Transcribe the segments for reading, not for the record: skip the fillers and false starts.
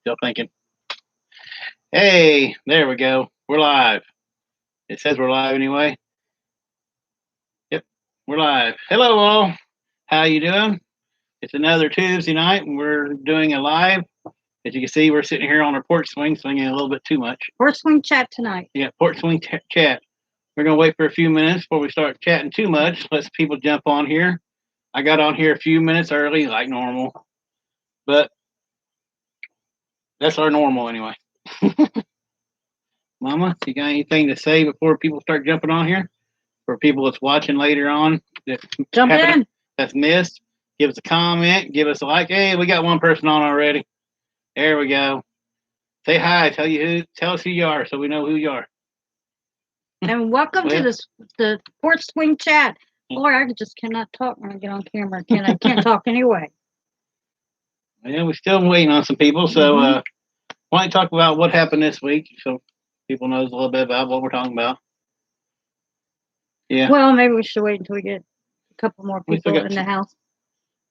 Still thinking. Hey, there we go. We're live. It says we're live anyway. Yep, we're live. Hello all. How you doing? It's another Tuesday night and we're doing a live. As you can see, we're sitting here on our porch swing, swinging a little bit too much. Porch swing chat tonight. Yeah, porch swing chat. We're going to wait for a few minutes before we start chatting too much. Let people jump on here. I got on here a few minutes early, like normal. But that's our normal anyway. Mama, you got anything to say before people start jumping on here? For people that's watching later on that's missed, give us a comment, give us a like. Hey, we got one person on already. There we go. Say hi. Tell us who you are, so we know who you are. And welcome to the porch swing chat. Boy, I just cannot talk when I get on camera. I can't talk anyway. Yeah, we're still waiting on some people. So why don't you talk about what happened this week, so people knows a little bit about what we're talking about. Yeah. Well, maybe we should wait until we get a couple more people in the house.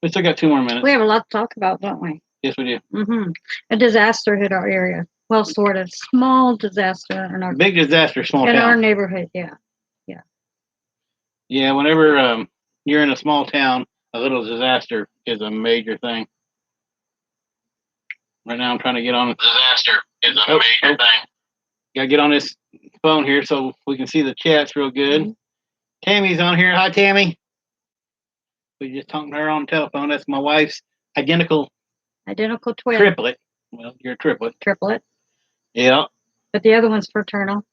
We still got 2 more minutes. We have a lot to talk about, don't we? Yes, we do. Mm-hmm. A disaster hit our area. Well, sort of. Small disaster in our big disaster, small town. In our neighborhood, yeah. Yeah, whenever you're in a small town, a little disaster is a major thing. Right now I'm trying to get on. Disaster is a major thing. Gotta get on this phone here so we can see the chats real good. Mm-hmm. Tammy's on here. Hi, Tammy. We just talking to her on the telephone. That's my wife's identical twin. Triplet. Well, you're a triplet. Triplet. Yeah. But the other one's fraternal.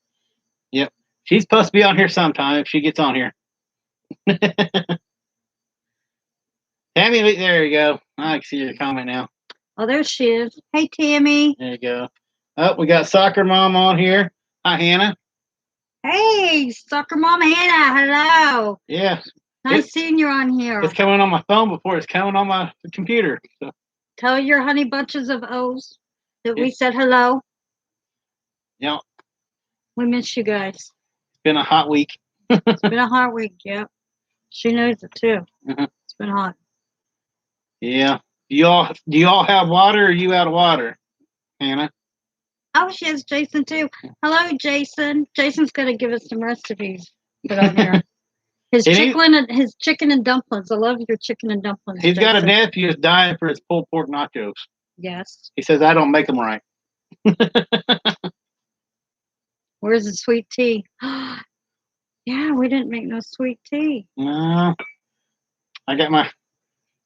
Yep. She's supposed to be on here sometime if she gets on here. Tammy, there you go. I can see your comment now. Oh, there she is. Hey, Tammy. There you go. Oh, we got Soccer Mom on here. Hi, Hannah. Hey, Soccer Mom Hannah. Hello. Yeah. Nice seeing you on here. It's coming on my phone before it's coming on my computer. So. Tell your honey bunches of O's that we said hello. Yeah. We miss you guys. It's been a hot week. It's been a hot week, yeah. She knows it too. Mm-hmm. It's been hot. Yeah. Do y'all have water or are you out of water, Hannah? Oh, she has Jason too. Hello, Jason. Jason's gonna give us some recipes put on here. His chicken and dumplings. I love your chicken and dumplings. He's got a nephew who's dying for his pulled pork nachos. Yes. He says I don't make them right. Where's the sweet tea? Yeah, we didn't make no sweet tea. No. I got my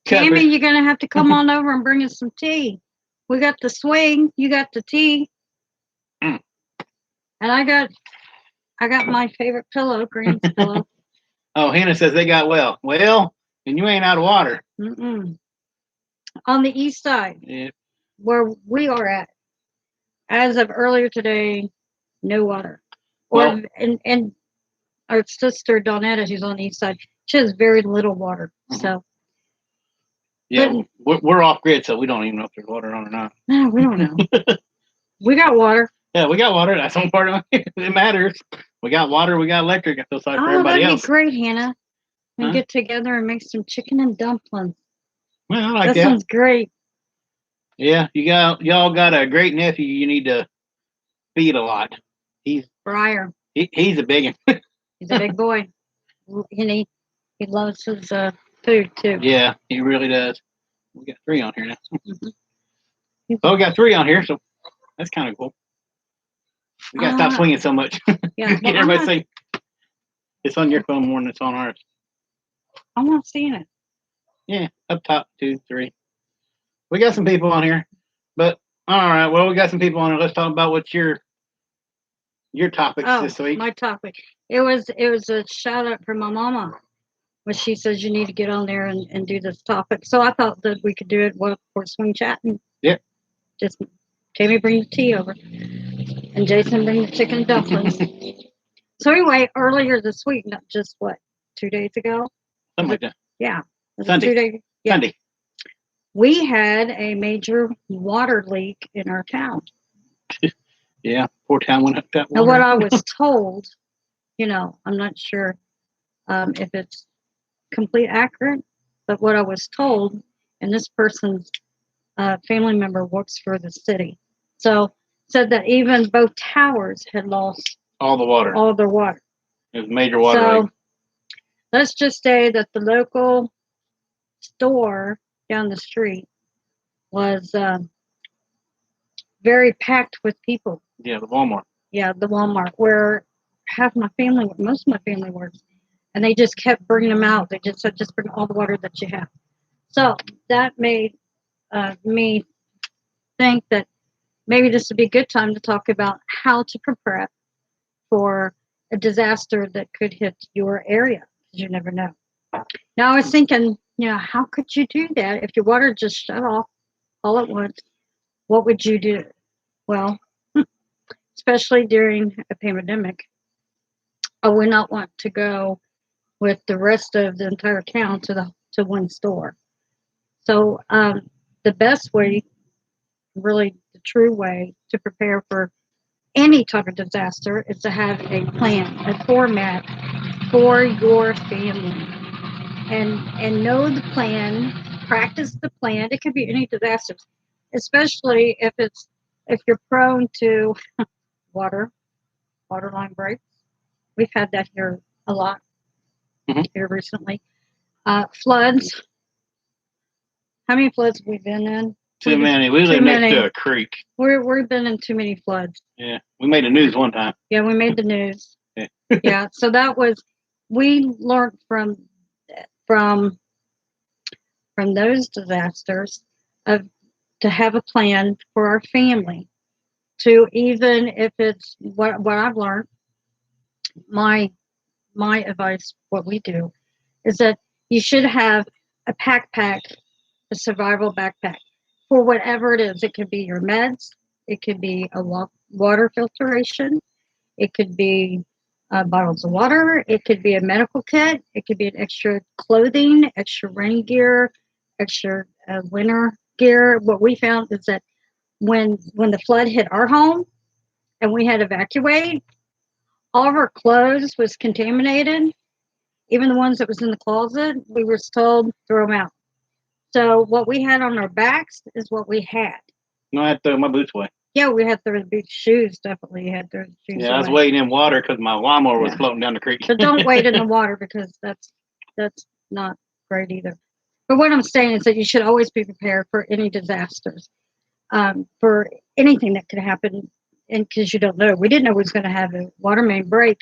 Tammy, you're gonna have to come on over and bring us some tea. We got the swing, you got the tea. And I got my favorite pillow, Green's pillow. Oh, Hannah says they got well. Well, and you ain't out of water. Mm-mm. On the east side, where we are at, as of earlier today, no water. And our sister Donetta, who's on the east side, she has very little water. So yeah, we're off grid, so we don't even know if there's water on or not. No, we don't know. We got water. Yeah, we got water. That's one part of it. It matters. We got water. We got electric. I feel sorry for everybody else. That'd be great, Hannah. We get together and make some chicken and dumplings. Well, I like that. That sounds great. Yeah, y'all got a great nephew. You need to feed a lot. He's Briar. He's a big one. He's a big boy, and he loves his food too. Yeah, he really does. We got 3 on here now. Mm-hmm. Oh, we got 3 on here, so that's kind of cool. We gotta stop swinging so much. Yeah, get everybody saying it's on your phone more than it's on ours. I'm not seeing it. Yeah, up top, 2, 3. We got some people on here, but all right. Well, we got some people on here. Let's talk about what's your topics this week. My topic. It was a shout out for my mama, when she says you need to get on there and do this topic. So I thought that we could do it for swing chatting. Yep. Just Tammy bring the tea over, and Jason bring the chicken dumplings. So anyway, earlier this week, not just 2 days ago. Something like that. Yeah. Sunday. 2 days. Yeah. Sunday. We had a major water leak in our town. Yeah, poor town went up that water. Now, what I was told, I'm not sure if it's complete accurate, but what I was told, and this person's family member works for the city. So said that even both towers had lost all the water. All their water. It was a major water so lake. Let's just say that the local store down the street was very packed with people. Yeah, the Walmart. Yeah, the Walmart, where most of my family works, and they just kept bringing them out. They just said, just bring all the water that you have. So that made me think that maybe this would be a good time to talk about how to prepare for a disaster that could hit your area, because you never know. Now I was thinking, how could you do that if your water just shut off all at once? What would you do? Well, especially during a pandemic, I would not want to go with the rest of the entire town to one store. So the best way, really the true way to prepare for any type of disaster is to have a plan, a format for your family, and know the plan, practice the plan. It could be any disasters, especially if you're prone to water line breaks. We've had that here a lot here recently. Floods. How many floods have we been in? Too many. We live next to a creek. We've been in too many floods. Yeah, we made the news one time. Yeah, we made the news. Yeah, so we learned from those disasters to have a plan for our family. To, even if it's what I've learned, my advice, what we do, is that you should have a backpack, a survival backpack for whatever it is. It could be your meds, it could be a water filtration, it could be bottles of water, it could be a medical kit, it could be an extra clothing, extra rain gear, extra winter gear. What we found is that when the flood hit our home and we had to evacuate, all of our clothes was contaminated. Even the ones that was in the closet, we were told throw them out. So what we had on our backs is what we had. No, I had to throw my boots away. Yeah, we had to throw the boots. Shoes, definitely you had to throw the shoes away. I was wading in water because my lawnmower was floating down the creek. So don't wade in the water, because that's not great either. But what I'm saying is that you should always be prepared for any disasters, for anything that could happen, and because you don't know. We didn't know we was going to have a water main break,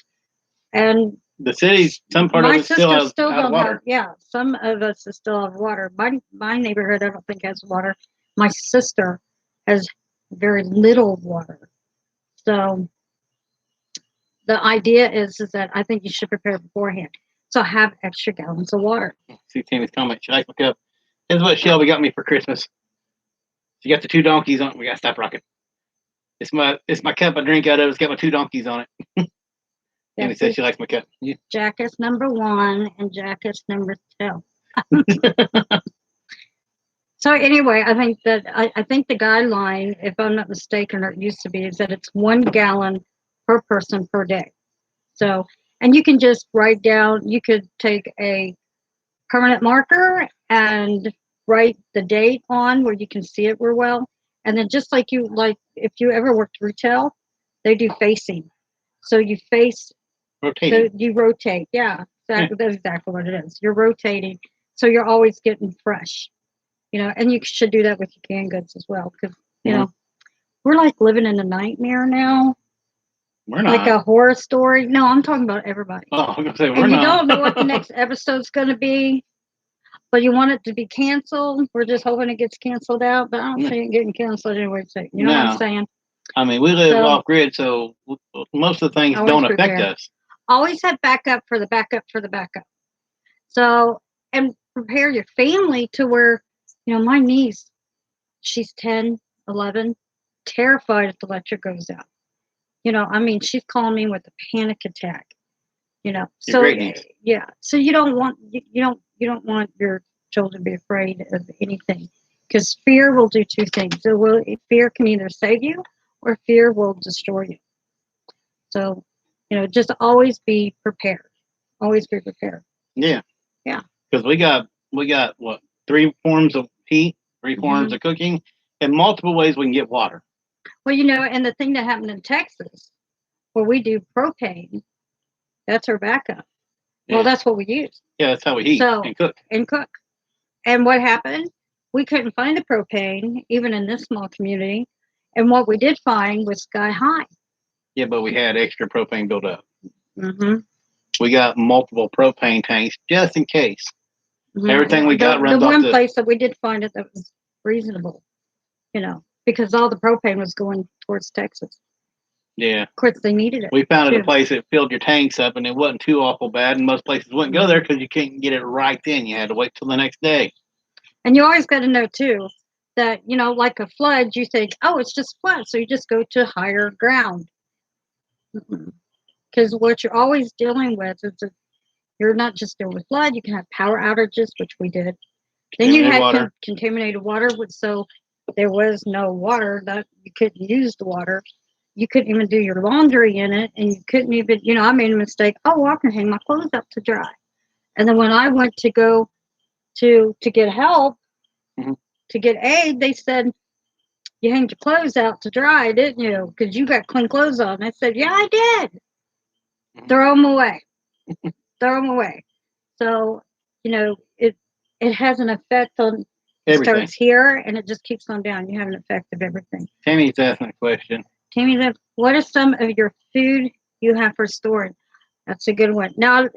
and the city, some part of it still has water. Yeah, some of us still have water. My neighborhood, I don't think has water. My sister has very little water. So the idea is that I think you should prepare beforehand. So have extra gallons of water. See Tammy's comment. She likes my cup. This is what Shelby got me for Christmas. She got the 2 donkeys on it. We gotta stop rocking. It's my cup I drink out of. It's got my 2 donkeys on it. Tammy says she likes my cup. Yeah. Jacket number 1 and jacket number 2. So anyway, I think the guideline, if I'm not mistaken, or it used to be, is that it's 1 gallon per person per day. So, and you can just write down. You could take a permanent marker and write the date on where you can see it real well. And then just like if you ever worked retail, they do facing. So you face. Rotating. So you rotate. Yeah, that's exactly what it is. You're rotating. So you're always getting fresh. And you should do that with your canned goods as well, because we're like living in a nightmare now. We're not. Like a horror story. No, I'm talking about everybody. Oh, I'm gonna say we're and you not. don't know what the next episode's going to be, but you want it to be canceled. We're just hoping it gets canceled out, but I don't see it getting canceled anyway. So you know what I'm saying? I mean, we live off grid, so most of the things don't affect us. Always have backup for the backup for the backup. So, and prepare your family to where, my niece, she's 10, 11, terrified if the electric goes out. She's calling me with a panic attack. So yeah. So you don't want your children to be afraid of anything, because fear will do 2 things. Fear can either save you, or fear will destroy you. So, just always be prepared. Always be prepared. Yeah. Yeah. Because we got what, 3 forms of heat? 3 forms of cooking, and multiple ways we can get water. Well, you know, and the thing that happened in Texas, where we do propane, that's our backup. Well, that's what we use. Yeah, that's how we heat and cook. And what happened? We couldn't find the propane, even in this small community. And what we did find was sky high. Yeah, but we had extra propane built up. Mm-hmm. We got multiple propane tanks just in case. Mm-hmm. Everything we got runs off the one place that we did find it that was reasonable, you know, because all the propane was going towards Texas. Yeah. Of course, they needed it. We found a place that filled your tanks up, and it wasn't too awful bad. And most places wouldn't go there because you can't get it right then. You had to wait till the next day. And you always got to know, too, that, you know, like a flood, you think, oh, it's just flood. So you just go to higher ground. Because what you're always dealing with is that you're not just dealing with flood. You can have power outages, which we did. Then you had contaminated water, so there was no water. That you couldn't use the water. You couldn't even do your laundry in it, and you couldn't even, you know, I made a mistake. Oh, well, I can hang my clothes up to dry. And then when I went to go to get help, to get aid, they said, you hanged your clothes out to dry, didn't you? Because you got clean clothes on. I said, yeah, I did. Throw them away. Throw them away. So, you know, it has an effect on, it starts here and it just keeps on down. You have an effect of everything. Tammy's asking a question. Tammy, what are some of your food you have for storage? That's a good one. Now,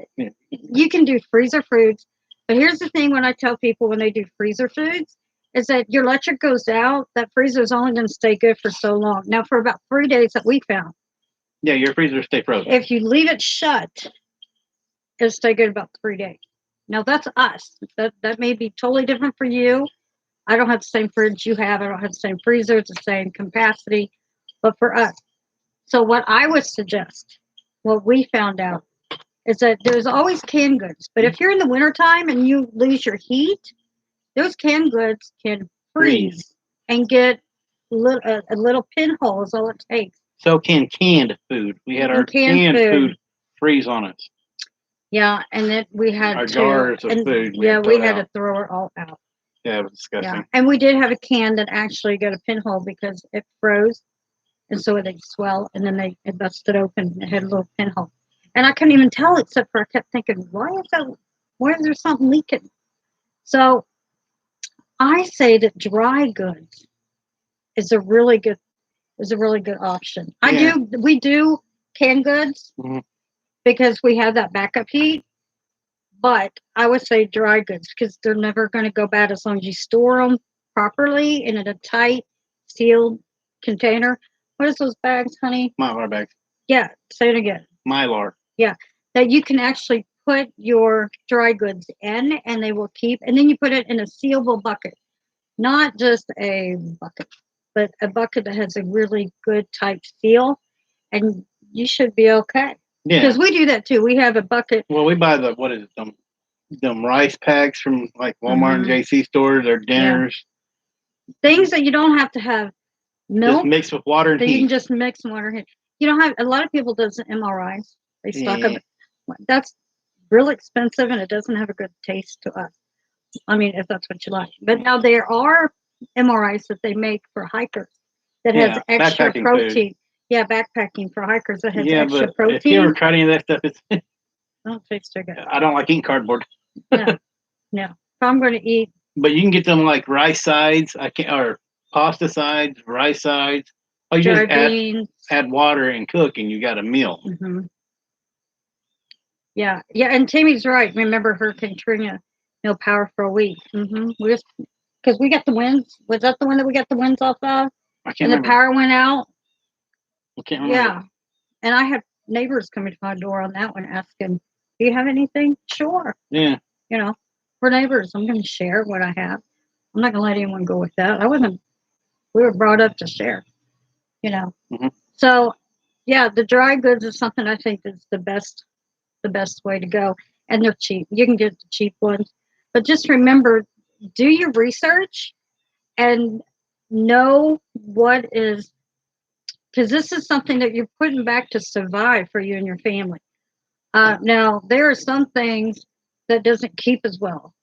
you can do freezer foods, but here's the thing when I tell people when they do freezer foods is that your electric goes out, that freezer is only going to stay good for so long. Now, for about 3 days that we found. Yeah, your freezer stay frozen. If you leave it shut, it'll stay good about 3 days. Now, that's us. That may be totally different for you. I don't have the same fridge you have. I don't have the same freezer. It's the same capacity. But for us. So what I would suggest, what we found out, is that there's always canned goods. But if you're in the wintertime and you lose your heat, those canned goods can freeze and get a little pinhole is all it takes. So can canned food. We had our canned food freeze on us. Yeah, and then we had our jars of food. We had to throw it all out. Yeah, it was disgusting. Yeah. And we did have a can that actually got a pinhole because it froze, and so it swelled, and then it busted open. It had a little pinhole, and I couldn't even tell except for I kept thinking, why is there something leaking? So I say that dry goods is a really good option. Yeah. We do canned goods because we have that backup heat. But I would say dry goods because they're never going to go bad as long as you store them properly in a tight, sealed container. What is those bags, honey? Mylar bags. Yeah, say it again. Mylar. Yeah, that you can actually put your dry goods in and they will keep. And then you put it in a sealable bucket. Not just a bucket, but a bucket that has a really good tight seal. And you should be okay. Yeah. Because we do that too. We have a bucket. Well, we buy them rice packs from like Walmart and JC stores or dinners. Yeah. Things that you don't have to have milk. Just mix with water and heat. You can just mix water and heat. You don't have, a lot of people does MRIs. They stock them. That's real expensive and it doesn't have a good taste to us. I mean, if that's what you like. But now there are MRIs that they make for hikers that has extra protein. Food. Yeah, backpacking for hikers that has extra protein. If you ever tried any of that stuff, it's don't taste so good. I don't like eating cardboard. No. If I'm going to eat. But you can get them like rice sides, or pasta sides, rice sides. Oh, you just add water and cook, and you got a meal. Mm-hmm. Yeah, and Tammy's right. Remember Hurricane Katrina, no power for a week. Mm-hmm. Because we got the winds. Was that the one that we got the winds off of? I can't remember. The power went out. I can't remember. Yeah, and I had neighbors coming to my door on that one asking, "Do you have anything?" Sure. Yeah. You know, we're neighbors. I'm going to share what I have. I'm not going to let anyone go with that. We were brought up to share. You know. Mm-hmm. So, yeah, the dry goods is something I think is the best way to go, and they're cheap. You can get the cheap ones, but just remember, do your research and know what is, because this is something that you're putting back to survive for you and your family. Now there are some things that doesn't keep as well.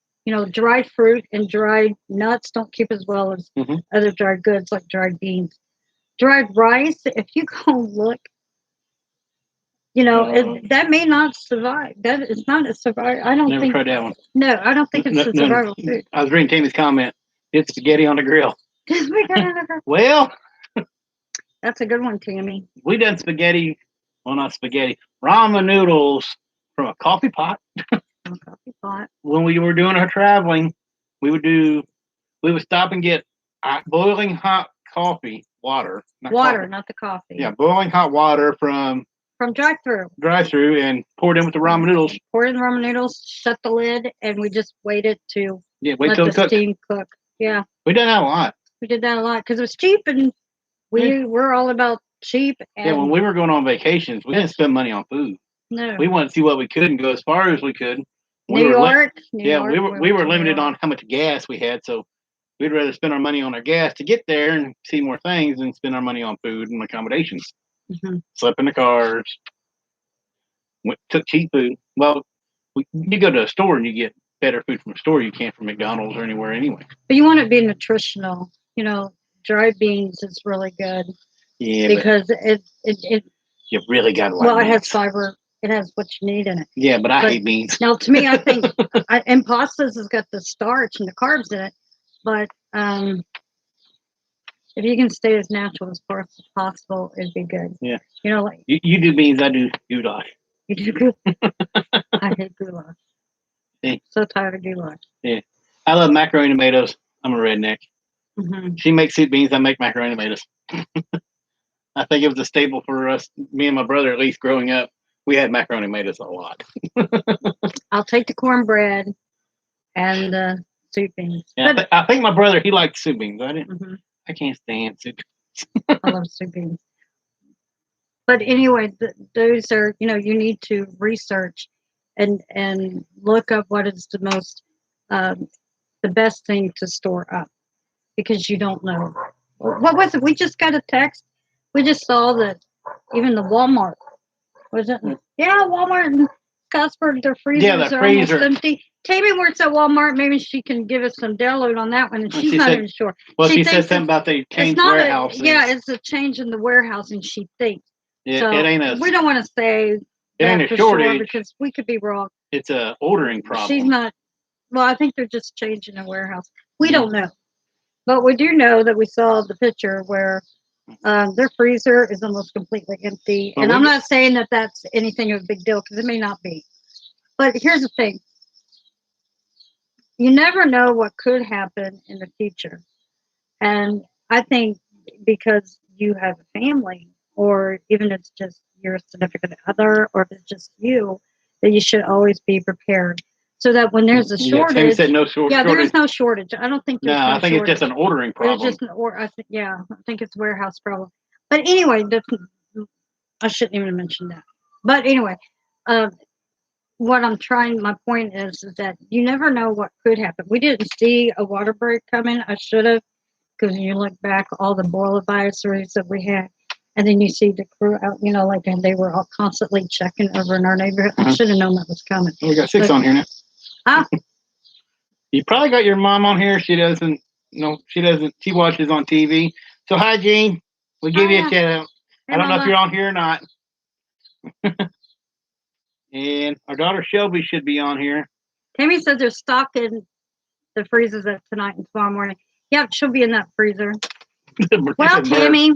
dried fruit and dried nuts don't keep as well as other dried goods like dried beans. Dried rice, if you go look, that may not survive. That is not a survival. I don't never think. Tried that one. No, I don't think it's a survival food. I was reading Tammy's comment. It's spaghetti on the grill. Well, that's a good one, Tammy. We done spaghetti. Well, not spaghetti. Ramen noodles from a coffee pot. Coffee pot. When we were doing our traveling, we would stop and get boiling hot coffee, water. Not the coffee. Yeah, boiling hot water from drive-through and pour it in with the ramen noodles. Pour in the ramen noodles, shut the lid, and we just waited to wait till the steam cook. Yeah. We did that a lot. We did that a lot because it was cheap, and we're all about cheap. And when we were going on vacations, we didn't spend money on food. No. We wanted to see what we could and go as far as we could. New York. We were limited on how much gas we had, so we'd rather spend our money on our gas to get there and see more things than spend our money on food and accommodations. Slept in the cars. Took cheap food. Well, you go to a store and you get better food from a store you can't from McDonald's or anywhere anyway. But you want it to be nutritional. Dried beans is really good. Yeah, because it you really got to like. Well, it has fiber. It has what you need in it. Yeah, but I hate beans. Now, to me, I think and pastas has got the starch and the carbs in it. But if you can stay as natural as possible, it'd be good. Yeah. Like you do beans, I do goulash. You do goulash. I hate goulash. Yeah. So tired of goulash. Yeah, I love macaroni and tomatoes. I'm a redneck. Mm-hmm. She makes soup beans. I make macaroni and tomatoes. I think it was a staple for us, me and my brother, at least growing up. We had macaroni and tomatoes a lot. I'll take the cornbread and the soup beans. Yeah, I think my brother, he liked soup beans. I can't stand soup beans. I love soup beans. But anyway, those are, you need to research and look up what is the most, the best thing to store up, because you don't know. What was it? We just got a text. We just saw that even the Walmart, was it? Yeah, Walmart and Scottsburg, their freezers are almost empty. Tammy works at Walmart. Maybe she can give us some download on that one, and she's not even sure. Well, she said something about they changed warehouses. It's a change in the warehousing, she thinks. Yeah, so it ain't we don't want to say it ain't a shortage sure because we could be wrong. It's a ordering problem. She's not. Well, I think they're just changing the warehouse. We don't know, but we do know that we saw the picture where their freezer is almost completely empty. And I'm not saying that that's anything of a big deal, because it may not be. But here's the thing: you never know what could happen in the future, and I think because you have a family, or even if it's just your significant other, or if it's just you, that you should always be prepared. So that when there's a shortage, Tammy said no shortage. Yeah, there is no shortage. I don't think there's no I think shortage. It's just an ordering problem. It's just I think it's a warehouse problem. But anyway, I shouldn't even mention that. But anyway, my point is that you never know what could happen. We didn't see a water break coming. I should have, because when you look back, all the boil advisories that we had, and then you see the crew out, and they were all constantly checking over in our neighborhood. I should have known that was coming. We got 6 on here now. Huh? You probably got your mom on here. She doesn't. She doesn't. She watches on TV. So hi, Jean. We give you a shout out. I don't know if you're on here or not. And our daughter Shelby should be on here. Tammy said they're stocking the freezers up tonight and tomorrow morning. Yeah, she'll be in that freezer. Well, Tammy,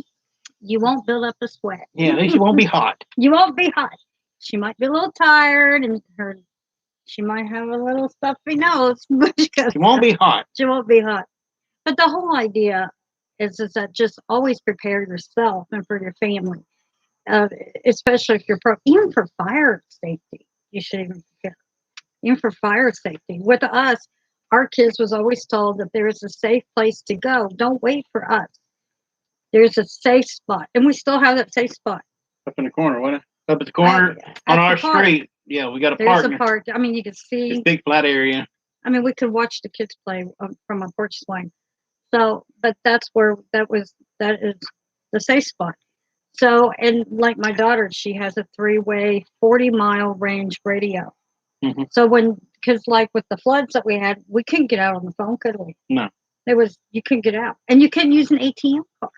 you won't build up a sweat. Yeah, at least you won't be hot. You won't be hot. She might be a little tired, and she might have a little stuffy nose. She won't be hot. She won't be hot. But the whole idea is that just always prepare yourself and for your family, especially if you're even for fire safety. You should even prepare. Even for fire safety. With us, our kids was always told that there is a safe place to go. Don't wait for us. There's a safe spot, and we still have that safe spot. Up in the corner, what? Up at the corner on our street. Yeah, we got a park. There's a park. I mean, you can see. It's a big flat area. I mean, we could watch the kids play from a porch swing. So, but that is the safe spot. So, and like my daughter, she has a 3-way 40-mile range radio. Mm-hmm. So when because like with the floods that we had, we couldn't get out on the phone, could we? No. You couldn't get out, and you couldn't use an ATM card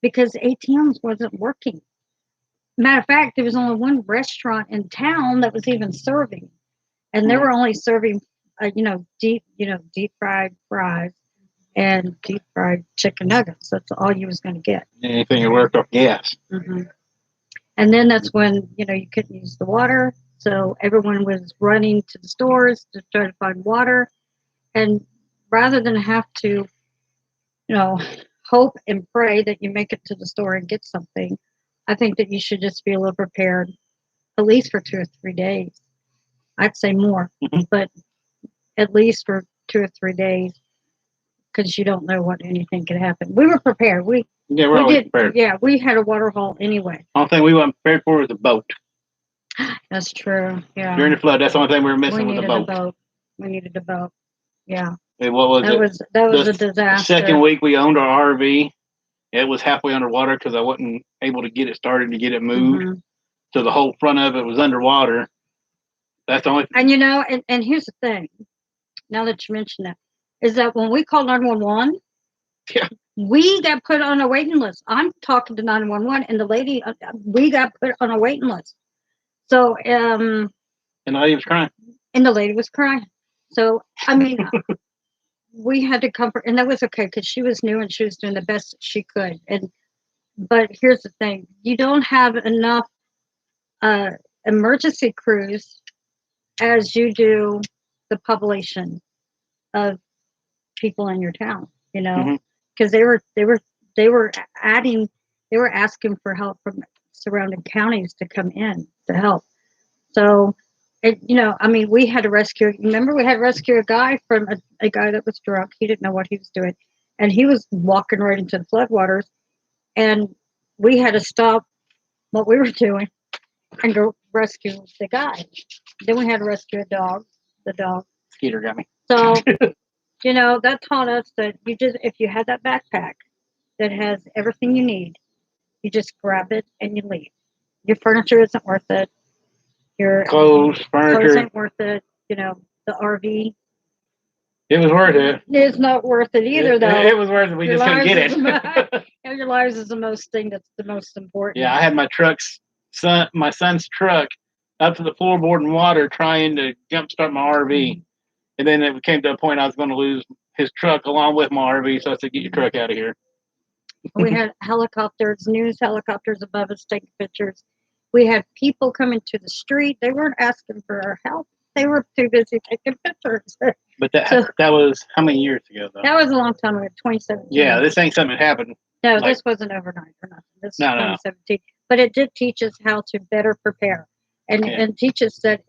because ATMs wasn't working. Matter of fact, there was only one restaurant in town that was even serving, and they were only serving, deep fried fries and deep fried chicken nuggets. That's all you was going to get. Anything that worked off gas. Mm-hmm. And then that's when you couldn't use the water, so everyone was running to the stores to try to find water, and rather than have to, hope and pray that you make it to the store and get something, I think that you should just be a little prepared, at least for 2 or 3 days. I'd say more, but at least for 2 or 3 days, because you don't know what anything could happen. We were prepared. We're always prepared. Yeah, we had a water haul anyway. The only thing we weren't prepared for was a boat. That's true. Yeah. During the flood, that's the only thing we were missing was a boat. We needed a boat. Yeah. And what was it? That was a disaster. The second week we owned our RV, it was halfway underwater because I wasn't able to get it started to get it moved. So the whole front of it was underwater. That's the only. And and here's the thing. Now that you mention that, is that when we called 911, we got put on a waiting list. I'm talking to 911, and the lady, we got put on a waiting list. So, and the lady was crying. So, I mean, we had to comfort, and that was okay because she was new and she was doing the best that she could. But here's the thing: you don't have enough emergency crews as you do the population of people in your town. Because they were asking for help from surrounding counties to come in to help. So, we had to rescue. Remember, we had to rescue a guy from a guy that was drunk. He didn't know what he was doing, and he was walking right into the floodwaters. And we had to stop what we were doing and go rescue the guy. Then we had to rescue a dog. The dog. Skeeter got me. So, that taught us that if you had that backpack that has everything you need, you just grab it and you leave. Your furniture isn't worth it. Your clothes ain't worth it. The RV. It was worth it. It's not worth it either, though. It was worth it. We just couldn't get it. Your lives is the most important. Yeah, I had my son's truck up to the floorboard in water trying to jumpstart my RV. And then it came to a point I was going to lose his truck along with my RV, so I said, get your truck out of here. We had news helicopters above us taking pictures. We had people coming to the street. They weren't asking for our help. They were too busy taking pictures. But that was how many years ago, though? That was a long time ago, 2017. Yeah, this ain't something that happened. No, this wasn't overnight or nothing. This was 2017. But it did teach us how to better prepare. And teach us that,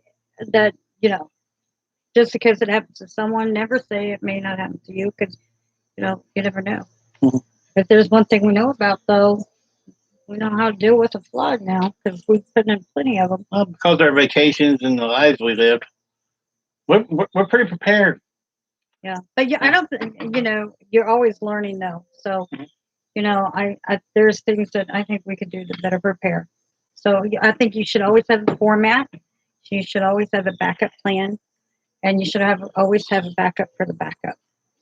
just because it happens to someone, never say it may not happen to you, because, you never know. If there's one thing we know about, though, we know how to deal with a flood now, because we've put in plenty of them. Well, because of our vacations and the lives we lived, we're pretty prepared. Yeah, but I don't, you're always learning, though. So, there's things that I think we could do to better prepare. So I think you should always have a format. You should always have a backup plan. And you should always have a backup for the backup.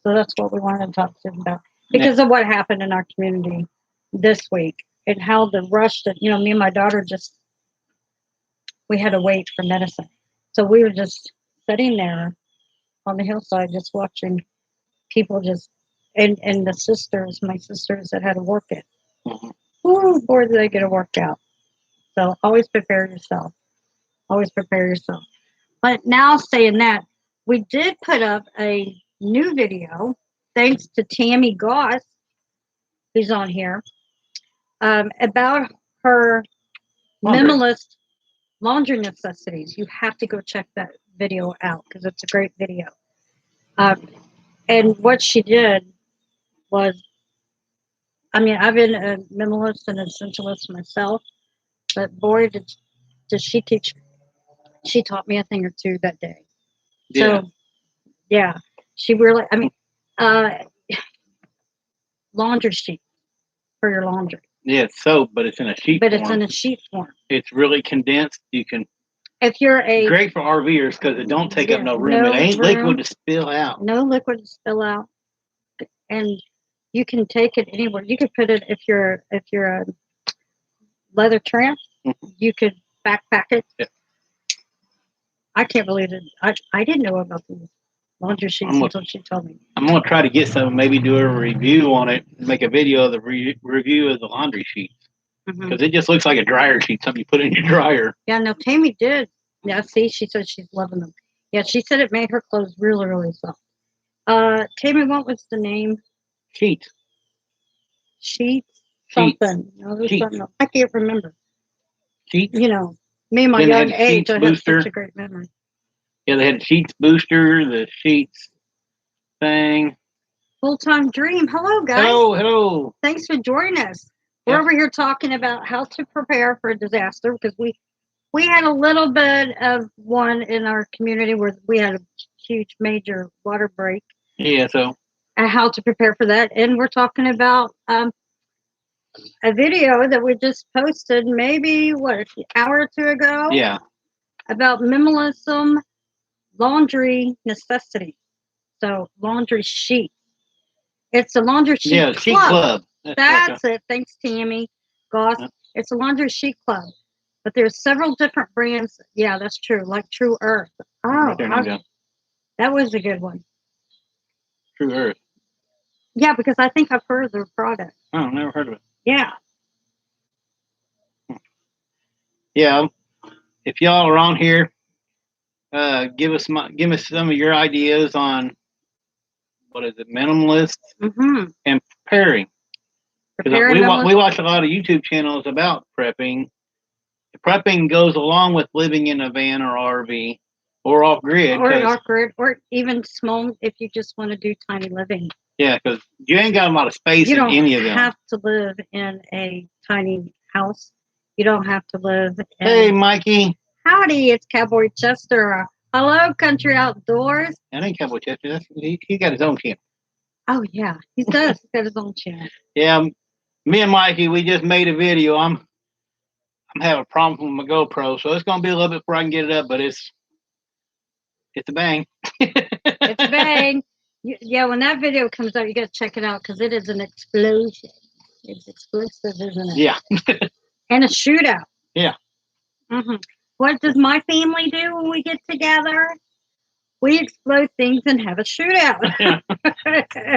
So that's what we wanted to talk to them about. Because of what happened in our community this week and how the rush that, me and my daughter we had to wait for medicine. So we were just sitting there on the hillside just watching people and my sisters that had to work it. Ooh, boy, did they get a workout. So always prepare yourself. Always prepare yourself. But now saying that, we did put up a new video, thanks to Tammy Goss, who's on here, about her minimalist laundry necessities. You have to go check that video out because it's a great video. And what she did was, I've been a minimalist and essentialist myself, but boy, did she teach. She taught me a thing or two that day. Yeah. So, yeah, she really, laundry sheet for your laundry. Yeah, it's soap, but it's in a sheet form. It's in a sheet form. It's really condensed. You can. If you're a great for RVers because it don't take up no room. It ain't liquid to spill out. No liquid to spill out, and you can take it anywhere. You could put it if you're a leather tramp. You could backpack it. Yeah. I can't believe it. I didn't know about these laundry sheets until she told me. I'm gonna try to get some. Maybe do a review on it. Make a video of the review of the laundry sheets because it just looks like a dryer sheet. Something you put in your dryer. Yeah, no, Tammy did. Yeah, see, she said she's loving them. Yeah, she said it made her clothes really, really soft. Tammy, what was the name? Sheets. Something. No, there's something else. I can't remember. Sheets. You know, me and my young age, I have such a great memory. Yeah, they had Sheets Booster, the Sheets thing. Full-time Dream. Hello, guys. Hello. Thanks for joining us. We're over here talking about how to prepare for a disaster because we had a little bit of one in our community where we had a huge major water break. Yeah, so. And how to prepare for that. And we're talking about a video that we just posted maybe, an hour or two ago? Yeah. About minimalism laundry necessity. So, laundry sheet. It's a laundry sheet club. Sheet club. That's it. Thanks, Tammy. Goss. Yeah. It's a laundry sheet club. But there's several different brands. Yeah, that's true. Like True Earth. Oh, that was a good one. True Earth. Yeah, because I think I've heard of their product. Oh, never heard of it. Yeah. Yeah. If y'all are on here, give us some of your ideas on what is it, minimalist and preparing. We watch a lot of YouTube channels about prepping. Prepping goes along with living in a van or RV or off grid. Or even small if you just want to do tiny living. Yeah, because you ain't got a lot of space in any of them. You don't have to live in a tiny house. You don't have to live in... Hey, Mikey. Howdy, it's Cowboy Chester. Hello, Country Outdoors. That ain't Cowboy Chester. He got his own channel. Oh, yeah, he does. He's got his own channel. Yeah, me and Mikey, we just made a video. I'm having a problem with my GoPro, so it's going to be a little bit before I can get it up, but it's a bang. It's a bang. Yeah, when that video comes out, you got to check it out because it is an explosion. It's explosive, isn't it? Yeah. And a shootout. Yeah. What does my family do when we get together? We explode things and have a shootout.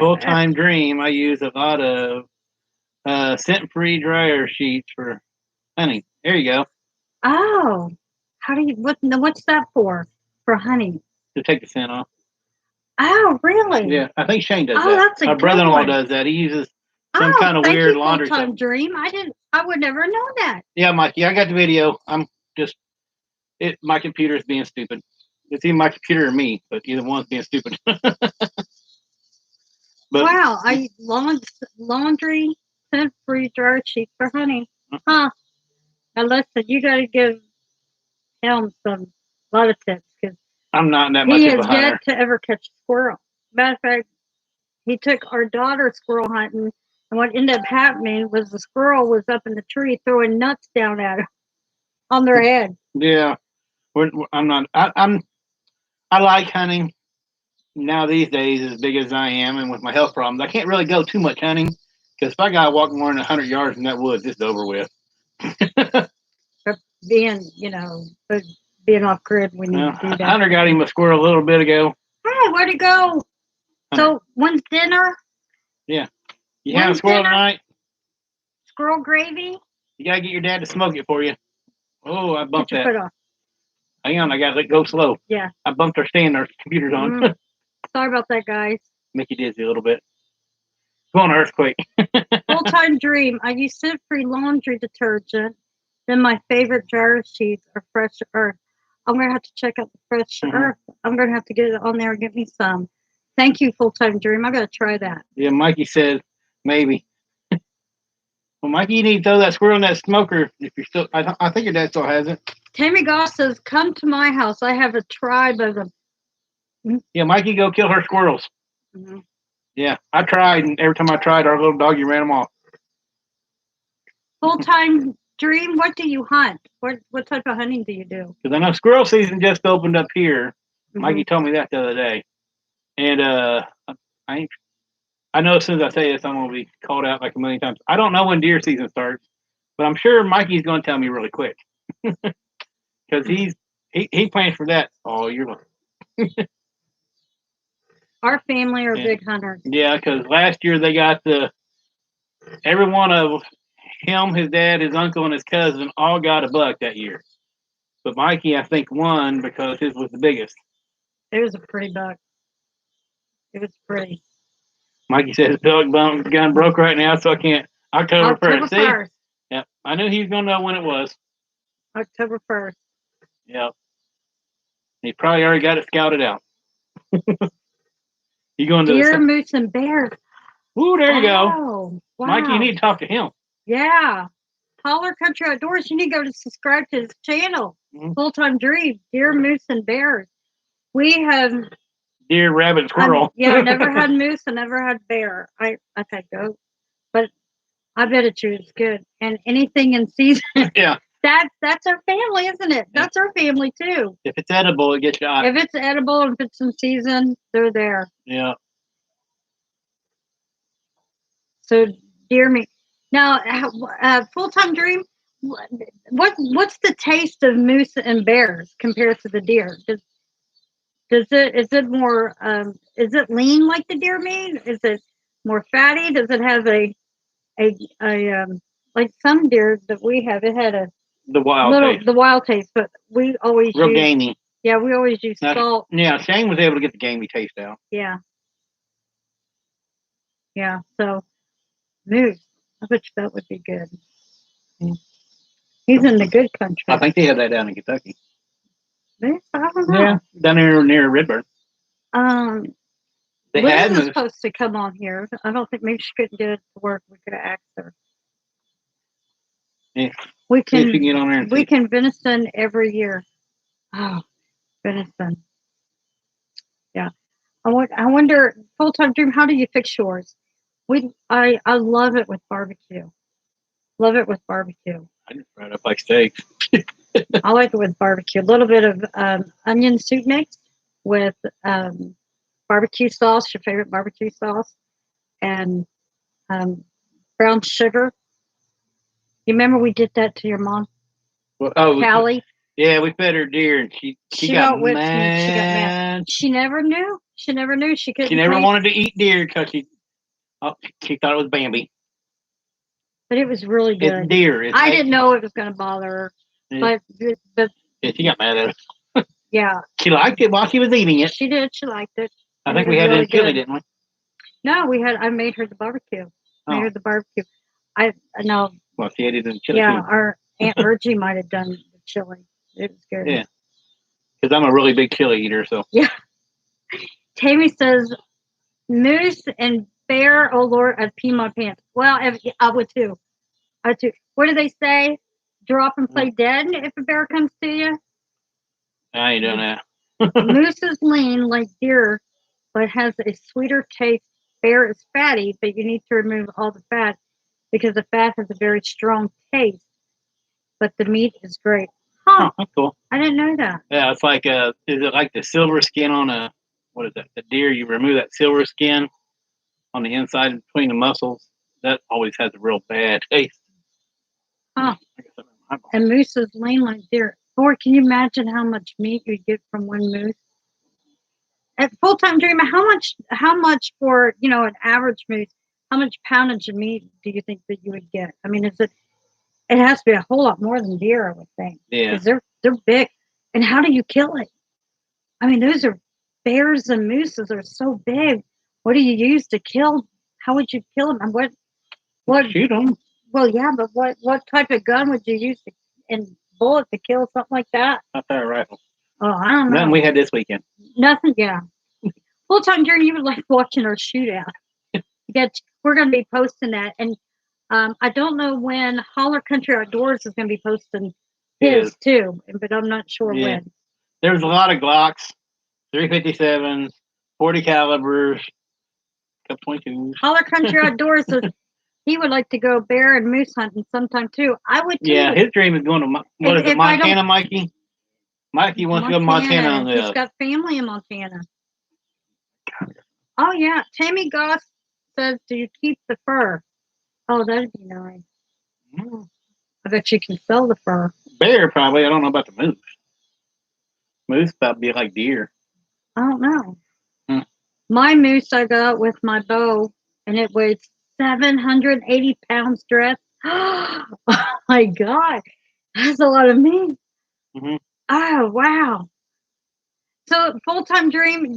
Full-time Dream. I use a lot of scent-free dryer sheets for honey. There you go. Oh, what's that for? For honey? To take the scent off. Oh, really? Yeah, I think Shane does that. That's a My brother-in-law does that. He uses some kind of weird laundry stuff. Full-time Dream. I would never know that. Yeah, Mikey, I got the video. My computer is being stupid. It's either my computer or me, but either one's being stupid. Wow, laundry scent-free dryer sheet for honey. Huh. Now listen, you got to give him a lot of tips because I'm not that much of a hunter. He has yet to ever catch a squirrel. Matter of fact, he took our daughter squirrel hunting, and what ended up happening was the squirrel was up in the tree throwing nuts down at her on their head. Yeah, I'm not. I like hunting now these days as big as I am, and with my health problems, I can't really go too much hunting because if I got to walk more than 100 yards in that woods, it's over with. But being off grid, we need to do that. Hunter got him a squirrel a little bit ago. Hey, where'd it go? So, when's dinner? Yeah. You have a squirrel tonight? Squirrel gravy? You got to get your dad to smoke it for you. Oh, I bumped that. Foot off. Hang on, I got to let it go slow. Yeah. I bumped our stand, our computer's on. Sorry about that, guys. Make you dizzy a little bit. Go on, earthquake. Full-time Dream. I use scent-free laundry detergent. Then my favorite dryer sheets are Fresh Earth. I'm going to have to check out the Fresh Earth. I'm going to have to get it on there and get me some. Thank you, Full-time Dream. I got to try that. Yeah, Mikey said maybe. Well, Mikey, you need to throw that squirrel in that smoker if you're still. I think your dad still has it. Tammy Goss says, "Come to my house. I have a tribe of them." Yeah, Mikey, go kill her squirrels. Yeah, I tried, and every time I tried, our little doggy ran them off. Full-time Dream, what do you hunt? What type of hunting do you do? Because I know squirrel season just opened up here. Mikey told me that the other day. And I know as soon as I say this, I'm going to be called out like a million times. I don't know when deer season starts, but I'm sure Mikey's going to tell me really quick. Because he plans for that all year long. Our family are big hunters. Yeah, because last year they got every one of him, his dad, his uncle, and his cousin all got a buck that year. But Mikey, I think, won because his was the biggest. It was a pretty buck. It was pretty. Mikey said his dog gun broke right now, so I can't. October 1st. See? 1st. Yep. I knew he was going to know when it was. October 1st. Yep. He probably already got it scouted out. You going to deer, moose, and bears. Ooh, there you go. Wow. Mikey, you need to talk to him. Yeah. Holler Country Outdoors, you need to go to subscribe to his channel. Full Time Dream, deer, moose, and bears. We have deer, rabbit, squirrel. I never had moose. I never had bear. I've had goat, but I bet it's good. And anything in season. Yeah. That's our family, isn't it? Yeah. That's our family too. If it's edible, it gets shot. If it's edible, if it's in season, they're there. Yeah. So deer meat. Now, Full Time Dream. What's the taste of moose and bears compared to the deer? Is it more is it lean like the deer meat? Is it more fatty? Does it have a like some deer that we have? It had the wild taste, but we always real gamey. Yeah, we always use salt. Yeah, Shane was able to get the gamey taste out. Yeah. Yeah. So moose, I bet that would be good. Yeah. He's in the good country. I think they have that down in Kentucky. I don't know. Yeah, down here near Redbird. Liz was supposed to come on here. I don't think maybe she couldn't get it to work. We could have asked her. Yeah. We can get on there. We can venison every year. Oh, venison. Yeah. I wonder, Full Time Dream, how do you fix yours? I love it with barbecue. Love it with barbecue. I just brought up like steaks. I like it with barbecue. A little bit of onion soup mix with barbecue sauce, your favorite barbecue sauce, and brown sugar. You remember we did that to your mom? Well, Callie? Yeah, we fed her deer, and she got whipped mad. She got mad. She never knew. She couldn't. She never wanted to eat deer because she thought it was Bambi. But it was really good. It's deer. I didn't know it was going to bother her, but yeah, she got mad at it. Yeah, she liked it while she was eating it. She did. She liked it. I think we had it in chili, didn't we? No, we had. I made her the barbecue. Made her the barbecue. I know. Well, she ate it in chili. Yeah, our Aunt Virgie might have done the chili. It was good. Yeah, because I'm a really big chili eater. So yeah. Tammy says, moose and bear. Oh Lord, I'd pee my pants. Well, I would too. I would too. What do they say? Drop and play dead if a bear comes to you. I ain't doing that. Moose is lean like deer, but has a sweeter taste. Bear is fatty, but you need to remove all the fat because the fat has a very strong taste. But the meat is great. Huh? That's cool. I didn't know that. Yeah, it's like is it like the silver skin on a what is that? The deer. You remove that silver skin on the inside between the muscles. That always has a real bad taste. Huh? And moose is lean like deer. Boy, can you imagine how much meat you get from one moose? At Full Time Dreamer, how much for an average moose? How much poundage of meat do you think that you would get? I mean, it has to be a whole lot more than deer, I would think. Yeah, because they're big. And how do you kill it? I mean, those are bears and mooses are so big. What do you use to kill? How would you kill them? And what shoot them? Well, yeah, but what type of gun would you use and bullet to kill something like that? Not that rifle. Oh, I don't know. Nothing we had this weekend. Nothing, yeah. Full Time Journey, you would like watching our shootout. We're going to be posting that. And I don't know when Holler Country Outdoors is going to be posting his too, but I'm not sure when. There's a lot of Glocks, 357s, 40 calibers, couple 22s. Holler Country Outdoors he would like to go bear and moose hunting sometime too. I would too. Yeah, his dream is going to Montana, Mikey? Mikey wants to go to Montana on this. He's got family in Montana. Oh yeah, Tammy Goss says, "Do you keep the fur?" Oh, that'd be nice. I bet you can sell the fur. Bear probably. I don't know about the moose. Moose probably be like deer. I don't know. My moose I got with my bow, and it weighs 780 pounds dressed. Oh my God, that's a lot of meat. Oh wow. So full-time dream,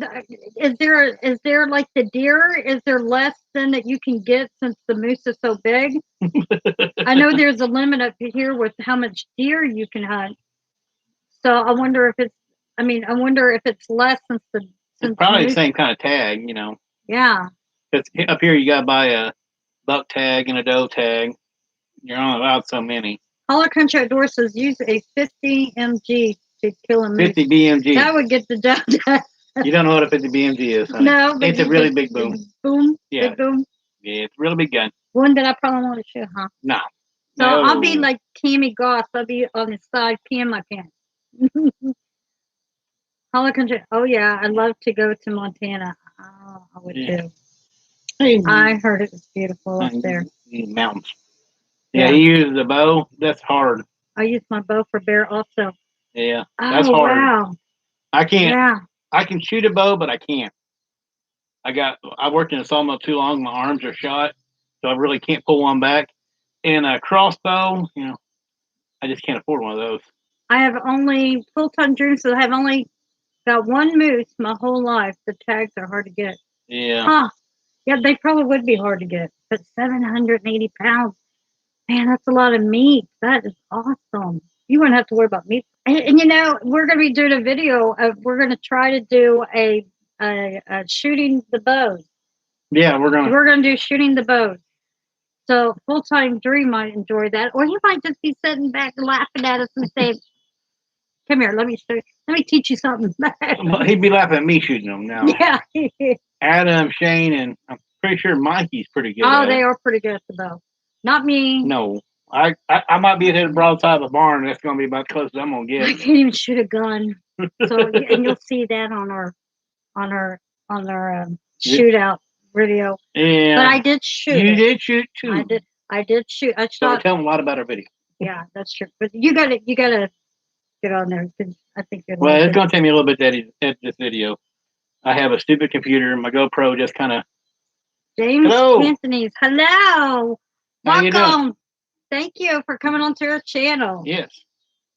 is there like the deer? Is there less than that you can get since the moose is so big? I know there's a limit up here with how much deer you can hunt. So I wonder if it's less since it's probably the same kind of tag, you know. Yeah. Because up here you got to buy a buck tag and a doe tag. You're only allowed so many. Holler Country Outdoors says use a 50 mg to kill a moose. 50 BMG. That would get the job done. You don't know what a 50 BMG is, honey. No, but it's a really big boom. Boom? Yeah. Big boom? Yeah, it's a really big gun. One that I probably want to shoot, huh? No. So I'll be like Tammy Goss. I'll be on the side peeing my pants. Holler Country. Oh, yeah. I'd love to go to Montana. Oh, I would too. I heard it was beautiful up there. Mountains. Yeah, you use the bow. That's hard. I use my bow for bear also. Yeah, that's hard. Wow. I can't. Yeah. I can shoot a bow, but I can't. I worked in a sawmill too long. My arms are shot, so I really can't pull one back. And a crossbow, you know, I just can't afford one of those. I have only full-time dreams, so I have only got one moose my whole life. The tags are hard to get. Yeah. Huh. Yeah, they probably would be hard to get. But 780 pounds, man, that's a lot of meat. That is awesome. You wouldn't have to worry about meat. And you know, we're going to be doing a video of, we're going to try to do a shooting the bows. Yeah, we're going to do shooting the bows. So full-time dream might enjoy that, or he might just be sitting back laughing at us and saying, "Come here, let me teach you something." Well, he'd be laughing at me shooting them now. Yeah. Adam, Shane, and I'm pretty sure Mikey's pretty good. Oh, they are pretty good at the bow. Not me. No, I might be at the broadside of the barn. And that's going to be about the closest I'm going to get. I can't even shoot a gun. So, and you'll see that on our shootout video. Yeah. But I did shoot. You did shoot too. I did shoot. I shot. So we're telling a lot about our video. Yeah, that's true. But you gotta get on there. I think you're. Well, it's going to take me a little bit to edit this video. I have a stupid computer. My GoPro just kind of. James Anthony's. Hello. Welcome. Thank you for coming onto our channel. Yes.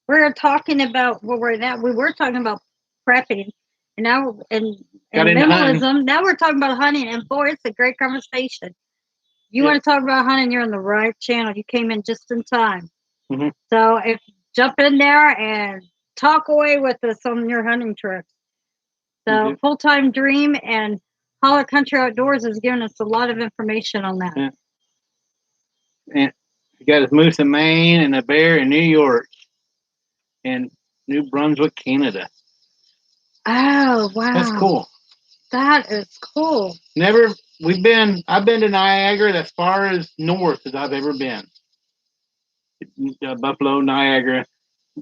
We're talking about we were talking about prepping, and now and minimalism. Now we're talking about hunting, and boy, it's a great conversation. You want to talk about hunting? You're on the right channel. You came in just in time. Mm-hmm. So jump in there and talk away with us on your hunting trips. So full-time dream and Holler Country Outdoors has given us a lot of information on that. And you got his moose in Maine and a bear in New York and New Brunswick, Canada. Oh, wow. That's cool. That is cool. I've been to Niagara as far as north as I've ever been. Buffalo, Niagara.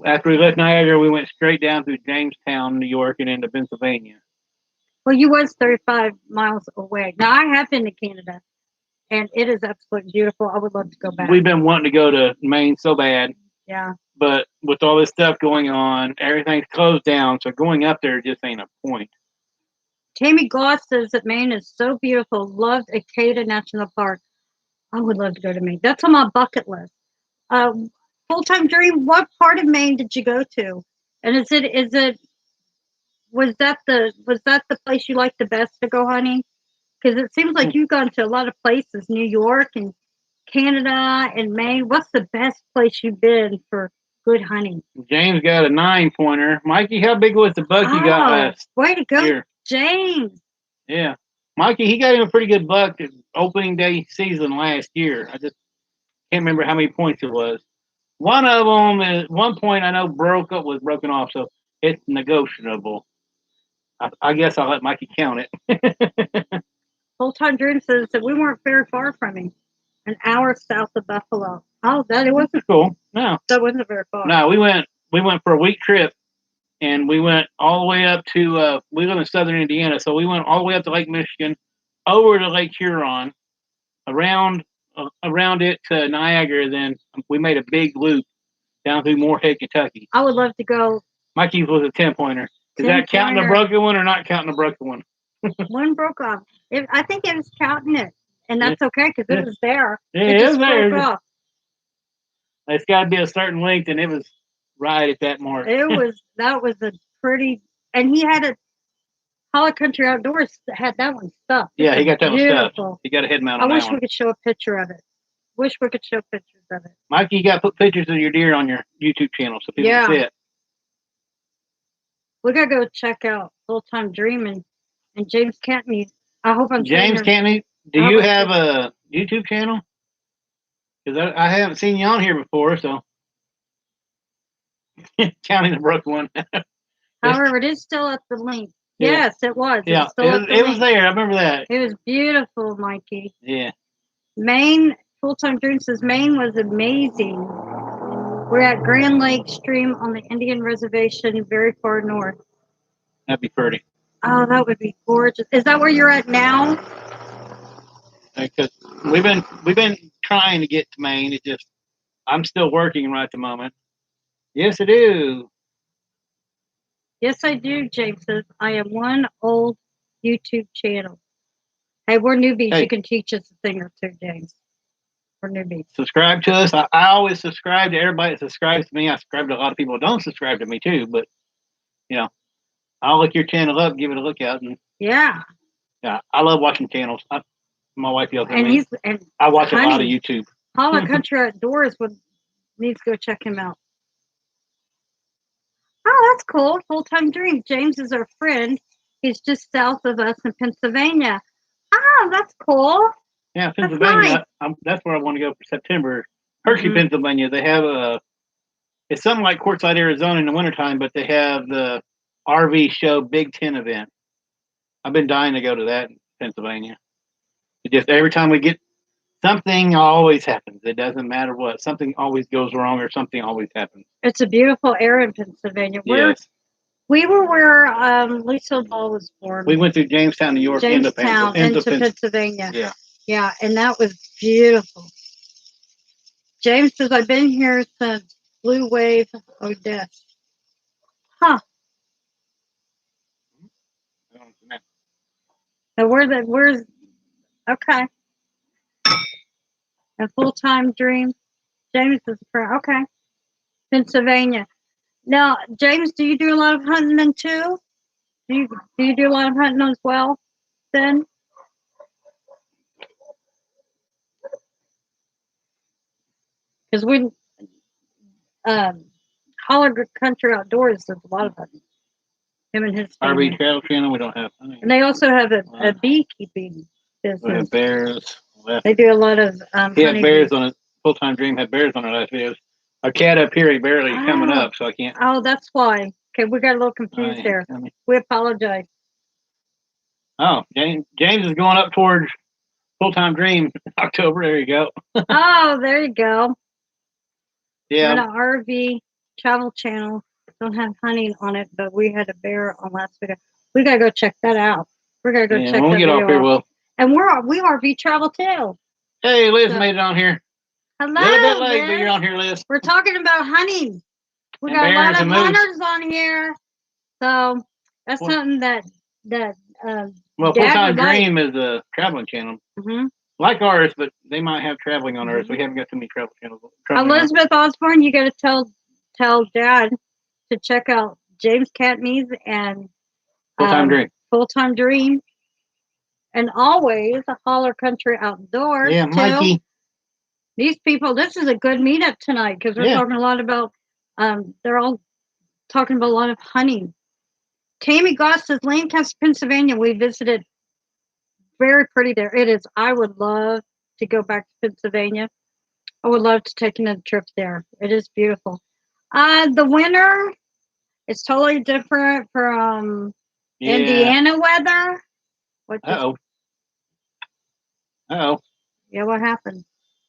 After we left Niagara, we went straight down through Jamestown, New York, and into Pennsylvania. Well, you was 35 miles away. Now, I have been to Canada, and it is absolutely beautiful. I would love to go back. We've been wanting to go to Maine so bad. Yeah. But with all this stuff going on, everything's closed down, so going up there just ain't a point. Tammy Goss says that Maine is so beautiful. Loved Acadia National Park. I would love to go to Maine. That's on my bucket list. Full-time dream, what part of Maine did you go to? And was that the place you liked the best to go hunting? Because it seems like you've gone to a lot of places, New York and Canada and Maine. What's the best place you've been for good hunting? James got a 9-pointer. Mikey, how big was the buck you got last way to go, year? James. Yeah. Mikey, he got him a pretty good buck at opening day season last year. I just can't remember how many points it was. One of them is 1 point I know was broken off, so it's negotiable. I guess I'll let Mikey count it. Full-time dream says that we weren't very far from him. An hour south of Buffalo. Oh, it wasn't cool. No, that wasn't very far. No, we went for a week trip, and we went all the way up to we live in southern Indiana, so we went all the way up to Lake Michigan, over to Lake Huron, around it to Niagara. Then we made a big loop down through Moorhead, Kentucky. I would love to go. Mikey's was a 10-pointer. Is that counting the broken one or not counting the broken one? One broke off. I think it was counting it, and that's okay because it was there. Yeah, it just there. broke off. It's got to be a certain length, and it was right at that mark. That was a pretty, and he had a Hollow Country Outdoors had that one stuffed. Yeah, he got that beautiful. one stuffed. He got a head mount on that one. I wish we could show a picture of it. Wish we could show pictures of it. Mikey, you got to put pictures of your deer on your YouTube channel so people can see it. We gotta go check out Full Time Dream and James Cantney. I hope I'm James Cantney. Do you have a YouTube channel? Because I haven't seen you on here before, so counting the broken one. However, it is still at the link. Yeah. Yes, it was. Yeah, it was there. I remember that. It was beautiful, Mikey. Yeah. Maine, Full Time Dream says Maine was amazing. We're at Grand Lake Stream on the Indian Reservation, very far north. That'd be pretty. Oh, that would be gorgeous. Is that where you're at now? Because we've been trying to get to Maine. It just I'm still working right at the moment. Yes, I do. Yes, I do, James says. I am one old YouTube channel. Hey, we're newbies. Hey. You can teach us a thing or two, James. We're newbies. Subscribe to us. I always subscribe to everybody that subscribes to me. I subscribe to a lot of people who don't subscribe to me too, but I'll look your channel up, give it a look out, and yeah, I love watching channels. My wife yells at me. I watch a lot of YouTube. Hollow Country Outdoors needs to go check him out. Oh, that's cool. Full Time Dream. James is our friend. He's just south of us in Pennsylvania. Oh, that's cool. Yeah, Pennsylvania. That's where I want to go for September. Hershey, Pennsylvania. They have it's something like Quartzsite, Arizona in the wintertime, but they have the RV show Big Ten event. I've been dying to go to that in Pennsylvania. It just every time we get something always happens. It doesn't matter what. Something always goes wrong or something always happens. It's a beautiful area in Pennsylvania. Yes. We were where Lisa Ball was born. We went through Jamestown, New York, into Pennsylvania. Yeah. Yeah, and that was beautiful. James says, I've been here since Blue Wave Odessa. Huh. So where's okay. A Full Time Dream. James is okay. Pennsylvania. Now, James, do you do a lot of hunting then too? Do you do a lot of hunting as well then? Because we Hollow Country Outdoors does a lot of hunting. Him and his family. RV Travel Channel, we don't have hunting. And they also have a beekeeping business. We have bears. They do a lot of he had bears on it. Full Time Dream had bears on our last videos. Our cat up here, he barely coming up, so I can't. Oh, that's why. Okay, we got a little confused there. We apologize. Oh, James is going up towards Full Time Dream October. There you go. Oh, there you go. Yeah. On an RV travel channel. Don't have hunting on it, but we had a bear on last video. We gotta go check that out. We're gonna go check that out. When we get off here, we'll. And we RV travel too. Hey, Liz made it on here. Hello, a little bit late, but you're on here, Liz. We're talking about hunting. We got a lot of hunters on here, so that's something that Full Time Dream is a traveling channel, like ours, but they might have traveling on ours. We haven't got too many travel channels. Elizabeth Osborne, you got to tell Dad to check out James Cantney's and Full Time Dream. Full Time Dream, and always a Hollow Country Outdoors. Yeah, Mikey. These people, this is a good meetup tonight because we're talking a lot about. They're all talking about a lot of hunting. Tammy Goss says Lancaster, Pennsylvania. We visited. Very pretty there. It is. I would love to go back to Pennsylvania. I would love to take another trip there. It is beautiful. The winter is totally different from Indiana weather. Uh-oh. Yeah, what happened?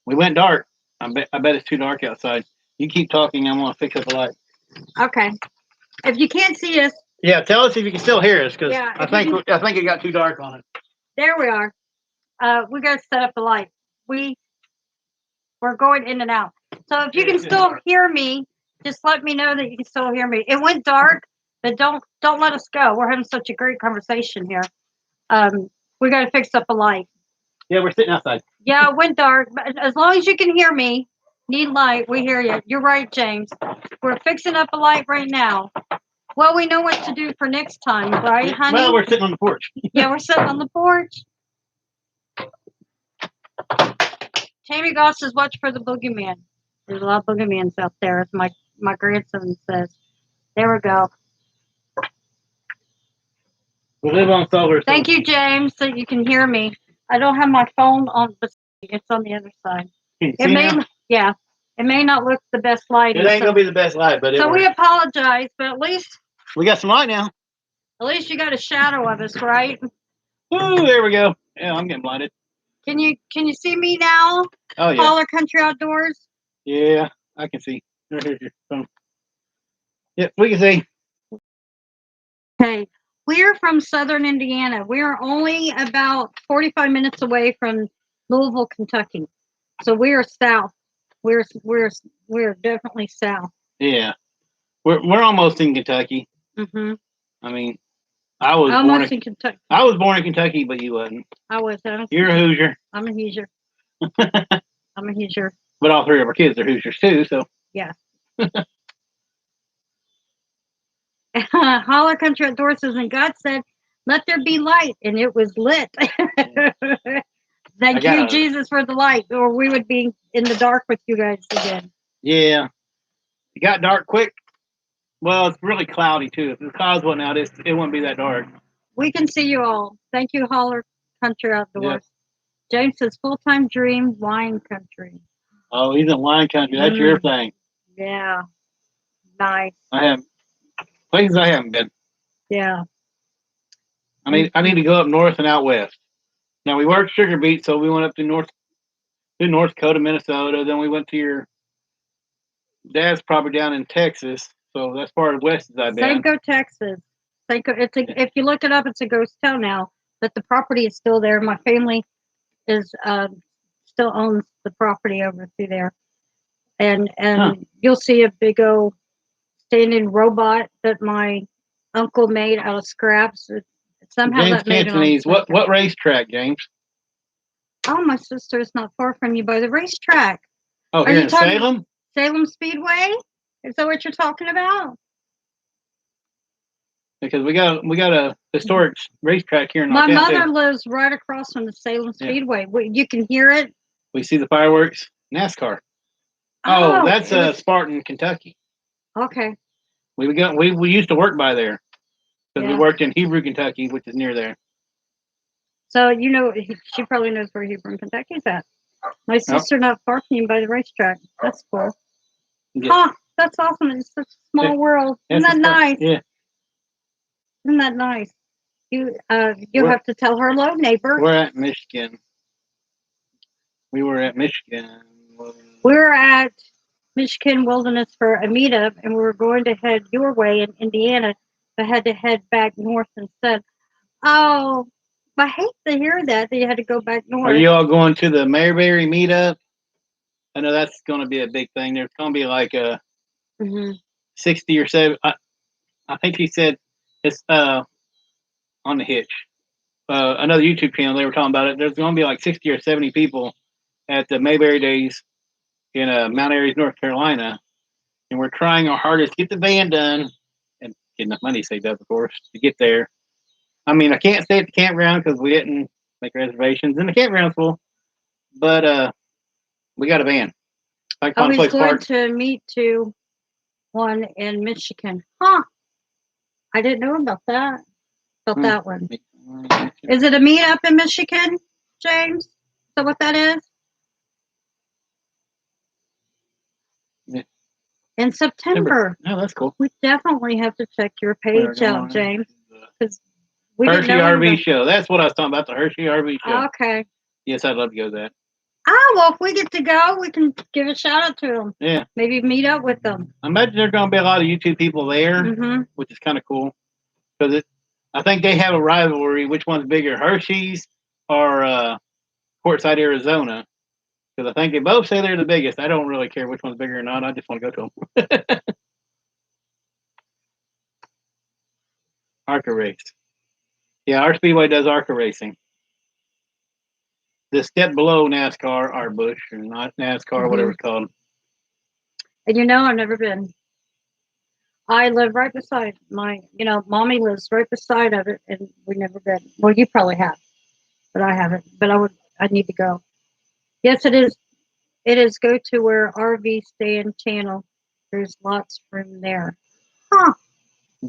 We went dark. I bet it's too dark outside. You keep talking. I'm gonna fix up the light. Okay. If you can't see us. Yeah, tell us if you can still hear us, because Yeah, I think it got too dark on it. There we are. We got to set up the light. We're going in and out. So if you can still hear me, just let me know that you can still hear me. It went dark, but don't let us go. We're having such a great conversation here. We got to fix up a light. Yeah, we're sitting outside. Yeah, it went dark, but as long as you can hear me, need light, we hear you. You're right, James. We're fixing up a light right now. Well, we know what to do for next time, right, honey? Well, we're sitting on the porch. Yeah, we're sitting on the porch. Tammy Goss says, watch for the boogeyman. There's a lot of boogeymans out there, as my grandson says. There we go. We live on solar. Thank you, James, so you can hear me. I don't have my phone on, but it's on the other side. It may not look the best lighting. It ain't gonna be the best light, but so we apologize, but at least we got some light now. At least you got a shadow of us, right? Ooh, there we go. Yeah, I'm getting blinded. Can you see me now? Oh yeah. Caller Country Outdoors. Yeah, I can see. Here's your phone. Yep, we can see. Okay, we're from Southern Indiana. We are only about 45 minutes away from Louisville, Kentucky. So we are south. We're definitely south. Yeah, we're almost in Kentucky. Mhm. I mean, I was almost in Kentucky. I was born in Kentucky, but you wasn't. I was. You're a Hoosier. I'm a Hoosier. I'm a Hoosier. But all three of our kids are Hoosiers too, so. Yeah. Holler Country Outdoors says, and God said, let there be light, and it was lit. Thank you, Jesus, for the light, or we would be in the dark with you guys again. Yeah. It got dark quick. Well, it's really cloudy, too. If the clouds wasn't out, it wouldn't be that dark. We can see you all. Thank you, Holler Country Outdoors. Yep. James says, full-time dream, wine country. Oh, he's in wine country. That's your thing. Yeah. Nice. Places I haven't been. Yeah. I need to go up north and out west. Now, we worked sugar beet, so we went up to North Dakota, Minnesota. Then we went to your dad's property down in Texas. So that's far west as I've been. Sanko, Texas. Sanko, if you look it up, it's a ghost town now, but the property is still there. My family is still owns the property over through there, and you'll see a big old standing robot that my uncle made out of scraps. Somehow James that made Cantonese. What racetrack, James? Oh, my sister is not far from you by the racetrack. Oh, here in Salem? Salem Speedway? Is that what you're talking about? Because we got a historic racetrack here in my mother lives right across from the Salem Speedway. Yeah. You can hear it. We see the fireworks. NASCAR. Oh, that's Spartan, Kentucky. Okay. We used to work by there because we worked in Hebrew, Kentucky, which is near there. So she probably knows where Hebrew, Kentucky is at. My sister not far from you by the racetrack. That's cool. Yeah. That's awesome. It's such a small world. Isn't that nice? Yeah. Isn't that nice? You'll have to tell her hello, neighbor. We're at Michigan. We were at Michigan. We were at Michigan Wilderness for a meetup, and we were going to head your way in Indiana, but had to head back north instead. Oh, I hate to hear that you had to go back north. Are you all going to the Mayberry meetup? I know that's going to be a big thing. There's going to be like a 60 or 70. I think he said it's on the Hitch. Another YouTube channel, they were talking about it. There's going to be like 60 or 70 people at the Mayberry Days in Mount Airy, North Carolina. And we're trying our hardest to get the van done and get enough money saved up, of course, to get there. I mean, I can't stay at the campground because we didn't make reservations, and the campground's full. But we got a van. He's going to meet one in Michigan. Huh. I didn't know about that. That one. Is it a meetup in Michigan, James? Is that what that is? Yeah. In September. Oh, that's cool. We definitely have to check your page out, James. Hershey RV show. That's what I was talking about, the Hershey RV show. Okay. Yes, I'd love to go to that. Well, if we get to go, we can give a shout out to them. Yeah. Maybe meet up with them. I imagine there's going to be a lot of YouTube people there, which is kind of cool. Because I think they have a rivalry. Which one's bigger, Hershey's or Portside, Arizona? Because I think they both say they're the biggest. I don't really care which one's bigger or not. I just want to go to them. ARCA race. Yeah, our Speedway does ARCA racing. The step below NASCAR, our Busch, or not NASCAR, whatever it's called. And I've never been. I live right beside Mommy lives right beside of it, and we've never been. Well, you probably have, but I haven't. But I need to go. Yes, it is. It is go to where RV stand channel. There's lots of room there. Huh.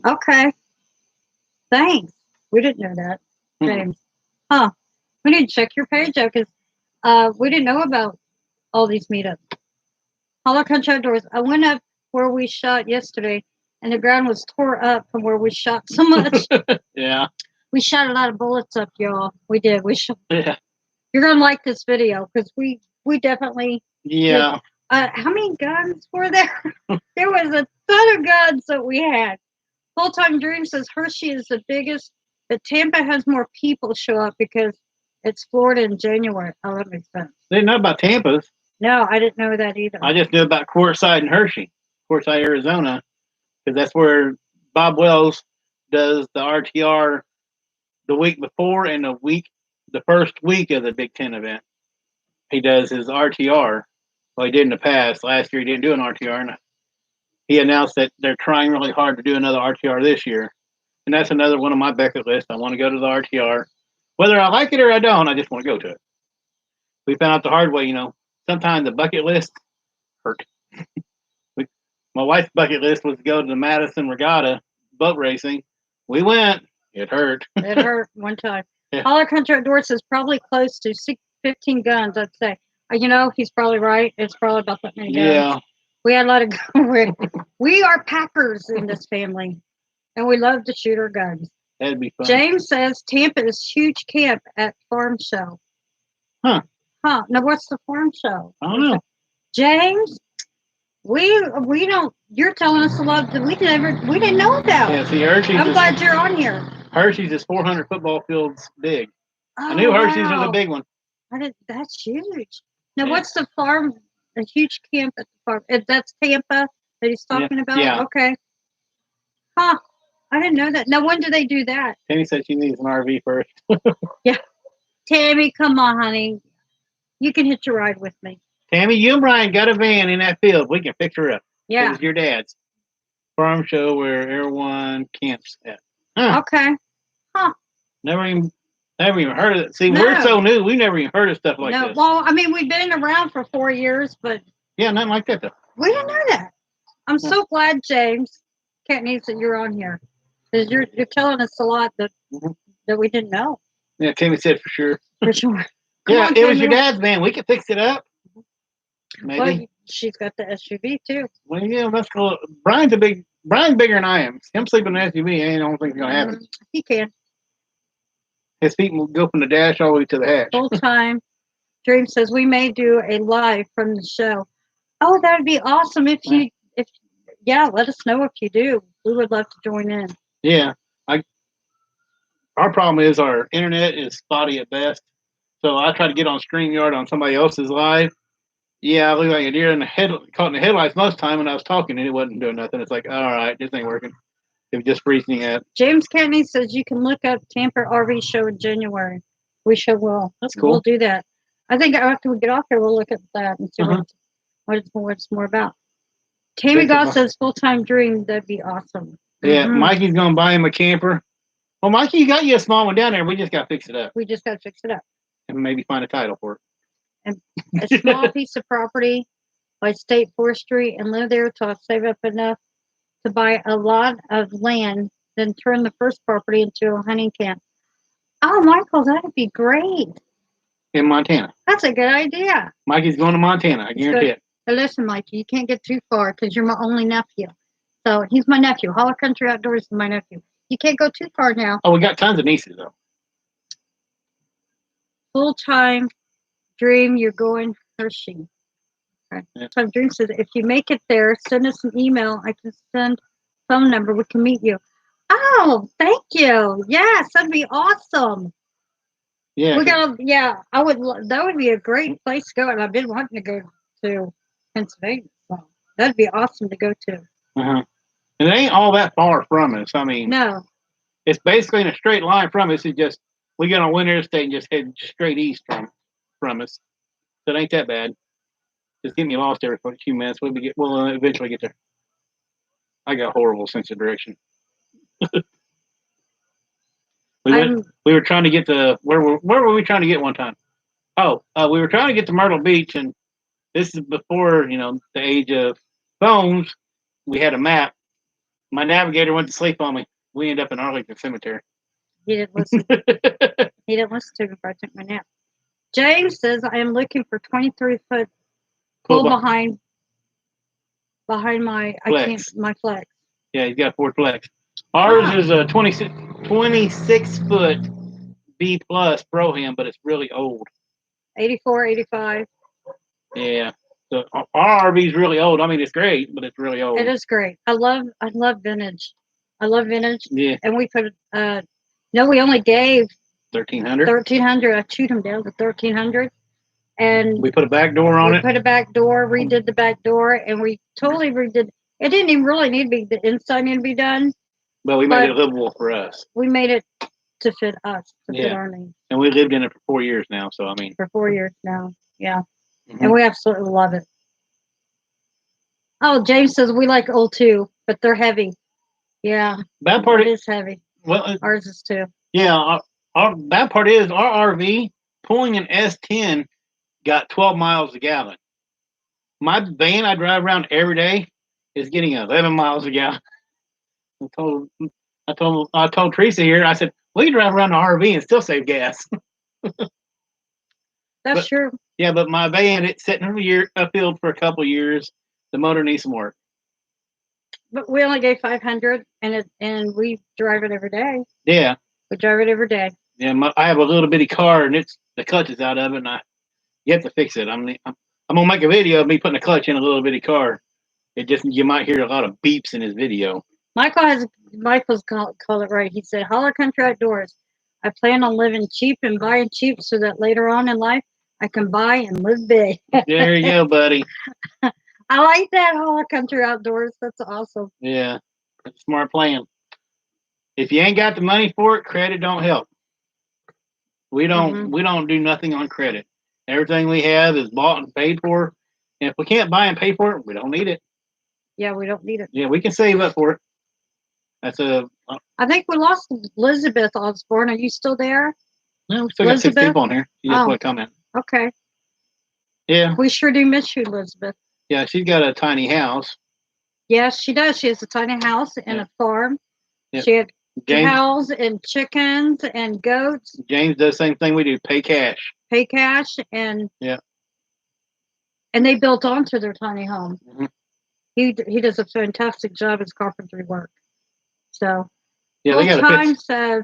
Okay. Thanks. We didn't know that, James. Huh. We need to check your page out because we didn't know about all these meetups. Hollow Country Outdoors. I went up where we shot yesterday, and the ground was tore up from where we shot so much. Yeah. We shot a lot of bullets up, y'all. We did. We shot. Yeah. You're gonna like this video because we definitely. Yeah. Did. How many guns were there? There was a ton of guns that we had. Full Time Dream says Hershey is the biggest, but Tampa has more people show up because it's Florida in January. Oh, that makes sense. Didn't know about Tampa's. No, I didn't know that either. I just knew about Quartzsite and Hershey, Quartzsite, Arizona, because that's where Bob Wells does the RTR the week before and the first week of the Big Ten event. He does his RTR. Well, he did in the past. Last year he didn't do an RTR, and he announced that they're trying really hard to do another RTR this year. And that's another one of my bucket lists. I want to go to the RTR. Whether I like it or I don't, I just want to go to it. We found out the hard way, sometimes the bucket list hurt. My wife's bucket list was to go to the Madison Regatta boat racing. We went. It hurt. It hurt one time. Yeah. Holler Country Outdoors is probably close to 15 guns, I'd say. He's probably right. It's probably about that many guns. Yeah. We had a lot of guns. We are packers in this family, and we love to shoot our guns. That'd be fun. James says Tampa is huge camp at farm show. Huh. Now, what's the farm show? I don't know. James, we don't. You're telling us a lot that we didn't know about. Yeah, see, Hershey's. I'm glad you're on here. Hershey's is 400 football fields big. Oh, I knew Hershey's was a big one. That's huge. Now, what's the farm? A huge camp at the farm. That's Tampa that he's talking about. Yeah. Okay. Huh. I didn't know that. Now, when do they do that? Tammy said she needs an RV first. Yeah. Tammy, come on, honey. You can hitch a ride with me. Tammy, you and Brian got a van in that field. We can fix her up. Yeah. It was your dad's farm show where everyone camps at. Huh. Okay. Huh. Never even heard of it. See, we're so new. We never even heard of stuff like this. Well, we've been around for 4 years, but. Yeah, nothing like that, though. We didn't know that. I'm so glad, James, Katniss, that you're on here. Because you're telling us a lot that we didn't know. Yeah, Tammy said for sure. For sure. Yeah, it was your dad's van. We could fix it up. Maybe. Well, she's got the SUV too. Well, yeah, that's cool. Brian's bigger than I am. Him sleeping in an SUV, I don't think it's gonna happen. He can. His feet will go from the dash all the way to the hatch. Full Time Dream says we may do a live from the show. Oh, that would be awesome if let us know if you do. We would love to join in. Yeah, our problem is our internet is spotty at best. So I try to get on StreamYard on somebody else's live. Yeah, I look like a deer caught in the headlights most of the time when I was talking and it wasn't doing nothing. It's like, all right, this ain't working. It was just freezing out. James Kennedy says you can look up Tampa RV show in January. We sure will. That's cool. We'll do that. I think after we get off here, we'll look at that and see what it's more about. Tammy Goss says Full Time Dream. That'd be awesome. Yeah, Mikey's going to buy him a camper. Well, Mikey, you got you a small one down there. We just got to fix it up. We just got to fix it up. And maybe find a title for it. And a small piece of property by state forestry and live there till I save up enough to buy a lot of land, then turn the first property into a hunting camp. Oh, Michael, that'd be great. In Montana. That's a good idea. Mikey's going to Montana. I guarantee it. But listen, Mikey, you can't get too far because you're my only nephew. So he's my nephew. Holler Country Outdoors is my nephew. You can't go too far now. Oh, we got tons of nieces, though. Full Time Dream, you're going Hershey. Okay. Yeah. So Dream says, if you make it there, send us an email. I can send phone number. We can meet you. Oh, thank you. Yes, that'd be awesome. Yeah. We got. Yeah, I would. That would be a great place to go, and I've been wanting to go to Pennsylvania. So that'd be awesome to go to. Uh-huh. And it ain't all that far from us. I mean, No. it's basically in a straight line from us. It's just we get on one interstate and just head straight east from us. So it ain't that bad. Just get me lost every few minutes. We'll eventually get there. I got a horrible sense of direction. We were trying to get to where were we trying to get one time? Oh, we were trying to get to Myrtle Beach, and this is before the age of phones. We had a map. My navigator went to sleep on me. We ended up in Arlington Cemetery. He didn't listen. He didn't listen to me before I took my nap. James says I am looking for 23-foot pull behind my my flex. Yeah, he's got a Ford Flex. Ours is a 26 foot B plus Pro-Ham, but it's really old. 84, 85. Yeah. So our RV is really old. I mean, it's great, but it's really old. It is great. I love vintage. I love vintage. Yeah. And we put no, we only gave 1,300. 1,300. I chewed them down to 1,300. And we put a back door on it. We put a back door, redid the back door, and we totally redid. It didn't even really need to be, the inside need to be done. But we made it livable for us. We made it to fit us, to fit our needs. And we lived in it for 4 years now, so I mean. For 4 years now, yeah. Mm-hmm. And we absolutely love it. Oh, James says we like old too, but they're heavy. Yeah. Bad part is heavy. Well, ours is too. Yeah, our bad part is our RV pulling an S10 got 12 miles a gallon. My van I drive around every day is getting 11 miles a gallon. I told Teresa here. I said we can drive around the RV and still save gas. That's true. Yeah, but my van it's sitting a field for a couple years. The motor needs some work. But we only gave 500, and we drive it every day. Yeah, we drive it every day. Yeah, I have a little bitty car, and the clutch is out of it, and you have to fix it. I'm gonna make a video of me putting a clutch in a little bitty car. You might hear a lot of beeps in his video. Michael's called it right. He said, "Holler Country Outdoors. I plan on living cheap and buying cheap so that later on in life I can buy and live big." There you go, buddy. I like that, Holler Country Outdoors. That's awesome. Yeah, that's a smart plan. If you ain't got the money for it, credit don't help. We don't do nothing on credit. Everything we have is bought and paid for. And if we can't buy and pay for it, we don't need it. Yeah, we don't need it. Yeah, we can save up for it. I think we lost Elizabeth Osborne. Are you still there? No, we still got 6 people on here. You just want to comment. Okay. Yeah. We sure do miss you, Elizabeth. Yeah, she's got a tiny house. Yes, she does. She has a tiny house and a farm. Yep. She had cows and chickens and goats. James does the same thing we do. Pay cash. And and they built onto their tiny home. Mm-hmm. He does a fantastic job as carpentry work. So Full-Time says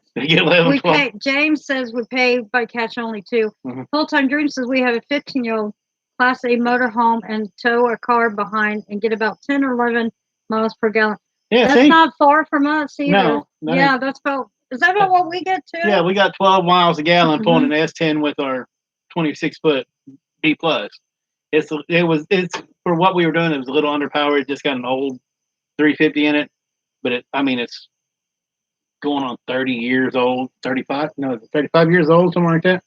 James says we pay by cash only too. Mm-hmm. Full-Time Dream says we have a 15-year-old Class A motorhome and tow a car behind and get about 10 or 11 miles per gallon. Yeah, that's not far from us either. No, yeah, that's about. Is that about what we get too? Yeah, we got 12 miles a gallon pulling an S10 with our 26-foot B plus. It's for what we were doing. It was a little underpowered. It just got an old 350 in it, but it's going on 30 years old, 35 years old, something like that.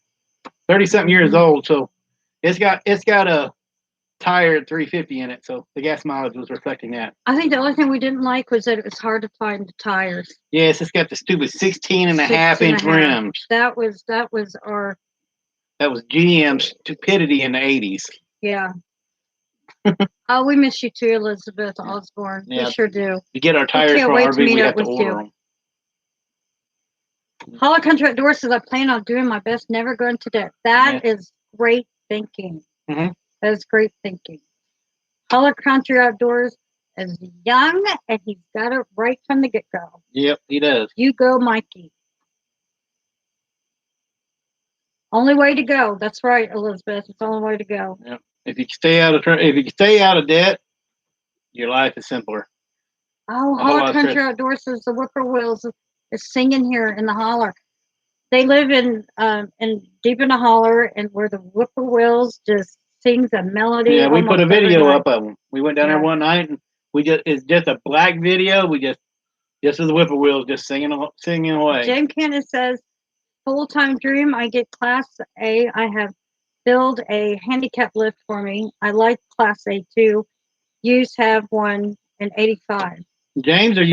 30-something years old. So it's got a tire 350 in it, so the gas mileage was reflecting that. I think the only thing we didn't like was that it was hard to find the tires. Yes, it's got the stupid 16.5-inch rims. That was GM's stupidity in the 80s. Yeah. Oh, we miss you too, Elizabeth Osborne. Yeah, we sure do. To get our tires for our RV, we have to order them. Holler Country Outdoors says I plan on doing my best, never going to debt. That is great thinking. Mm-hmm. That is great thinking. Holler Country Outdoors is young, and he's got it right from the get-go. Yep, he does. You go, Mikey. Only way to go. That's right, Elizabeth. It's the only way to go. Yep. If you stay out of debt, your life is simpler. Oh, Holler Country Outdoors says the whippoorwills is singing here in the holler. They live in deep in the holler, and where the whippoorwills just sings a melody. Yeah, we put a video up of them. We went down there one night, and it's just a black video. Just as the whippoorwills just singing away. Jim Candace says, full-time dream. I get Class A. I have built a handicap lift for me. I like Class A too. Yous have one in 85. James, are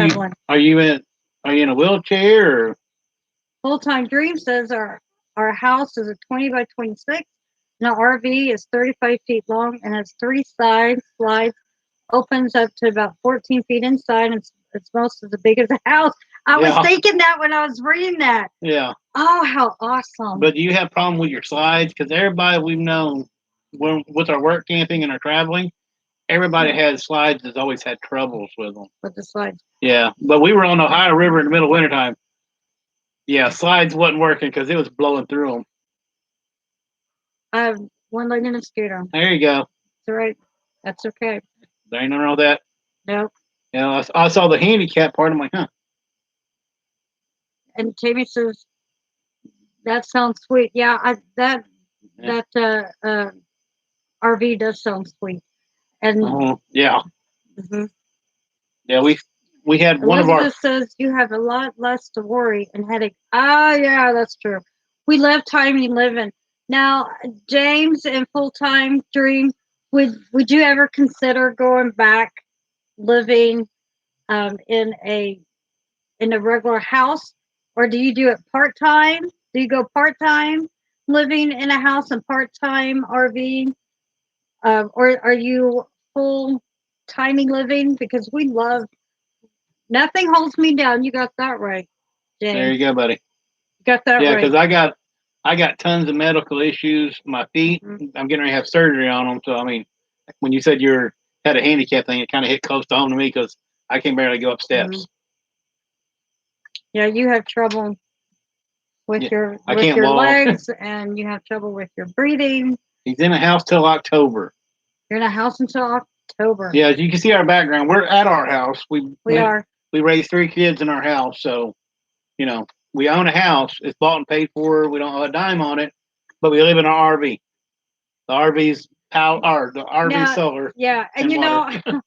you in a wheelchair or? Full-time dream says our house is a 20 by 26. And our RV is 35 feet long and has 3 side slides. Opens up to about 14 feet inside, and it's most as big as a house. I was thinking that when I was reading that. Yeah. Oh, how awesome! But do you have a problem with your slides? Because everybody we've known, with our work camping and our traveling, everybody has slides has always had troubles with them. With the slides. Yeah, but we were on the Ohio River in the middle of wintertime. Yeah, slides wasn't working because it was blowing through them. I have one leg in a scooter. There you go. That's all right. That's okay. There ain't nothing wrong with that. Nope. Yeah, I saw the handicap part. I'm like, huh. And Tammy says, that sounds sweet. Yeah, that RV does sound sweet. And yeah. Mm-hmm. Yeah, we had one Elizabeth of our says you have a lot less to worry and headache. Ah, yeah, that's true. We love tiny living. Now, James and full-time dream, would you ever consider going back living in a regular house, or do you do it part-time? Do you go part-time living in a house and part-time RV, or are you full-timey living? Because we love. Nothing holds me down. You got that right, James. There you go, buddy. Got that right. Yeah, because I got tons of medical issues. My feet, I'm getting ready to have surgery on them. So I mean, when you said you had a handicap thing, it kind of hit close to home to me because I can barely go up steps. Yeah, you have trouble with your legs, and you have trouble with your breathing. He's in a house till October. You're in a house until October. Yeah, as you can see our background. We're at our house. We are. We raised 3 kids in our house, so we own a house. It's bought and paid for. We don't have a dime on it, but we live in our RV. The RV's the RV solar. Yeah, and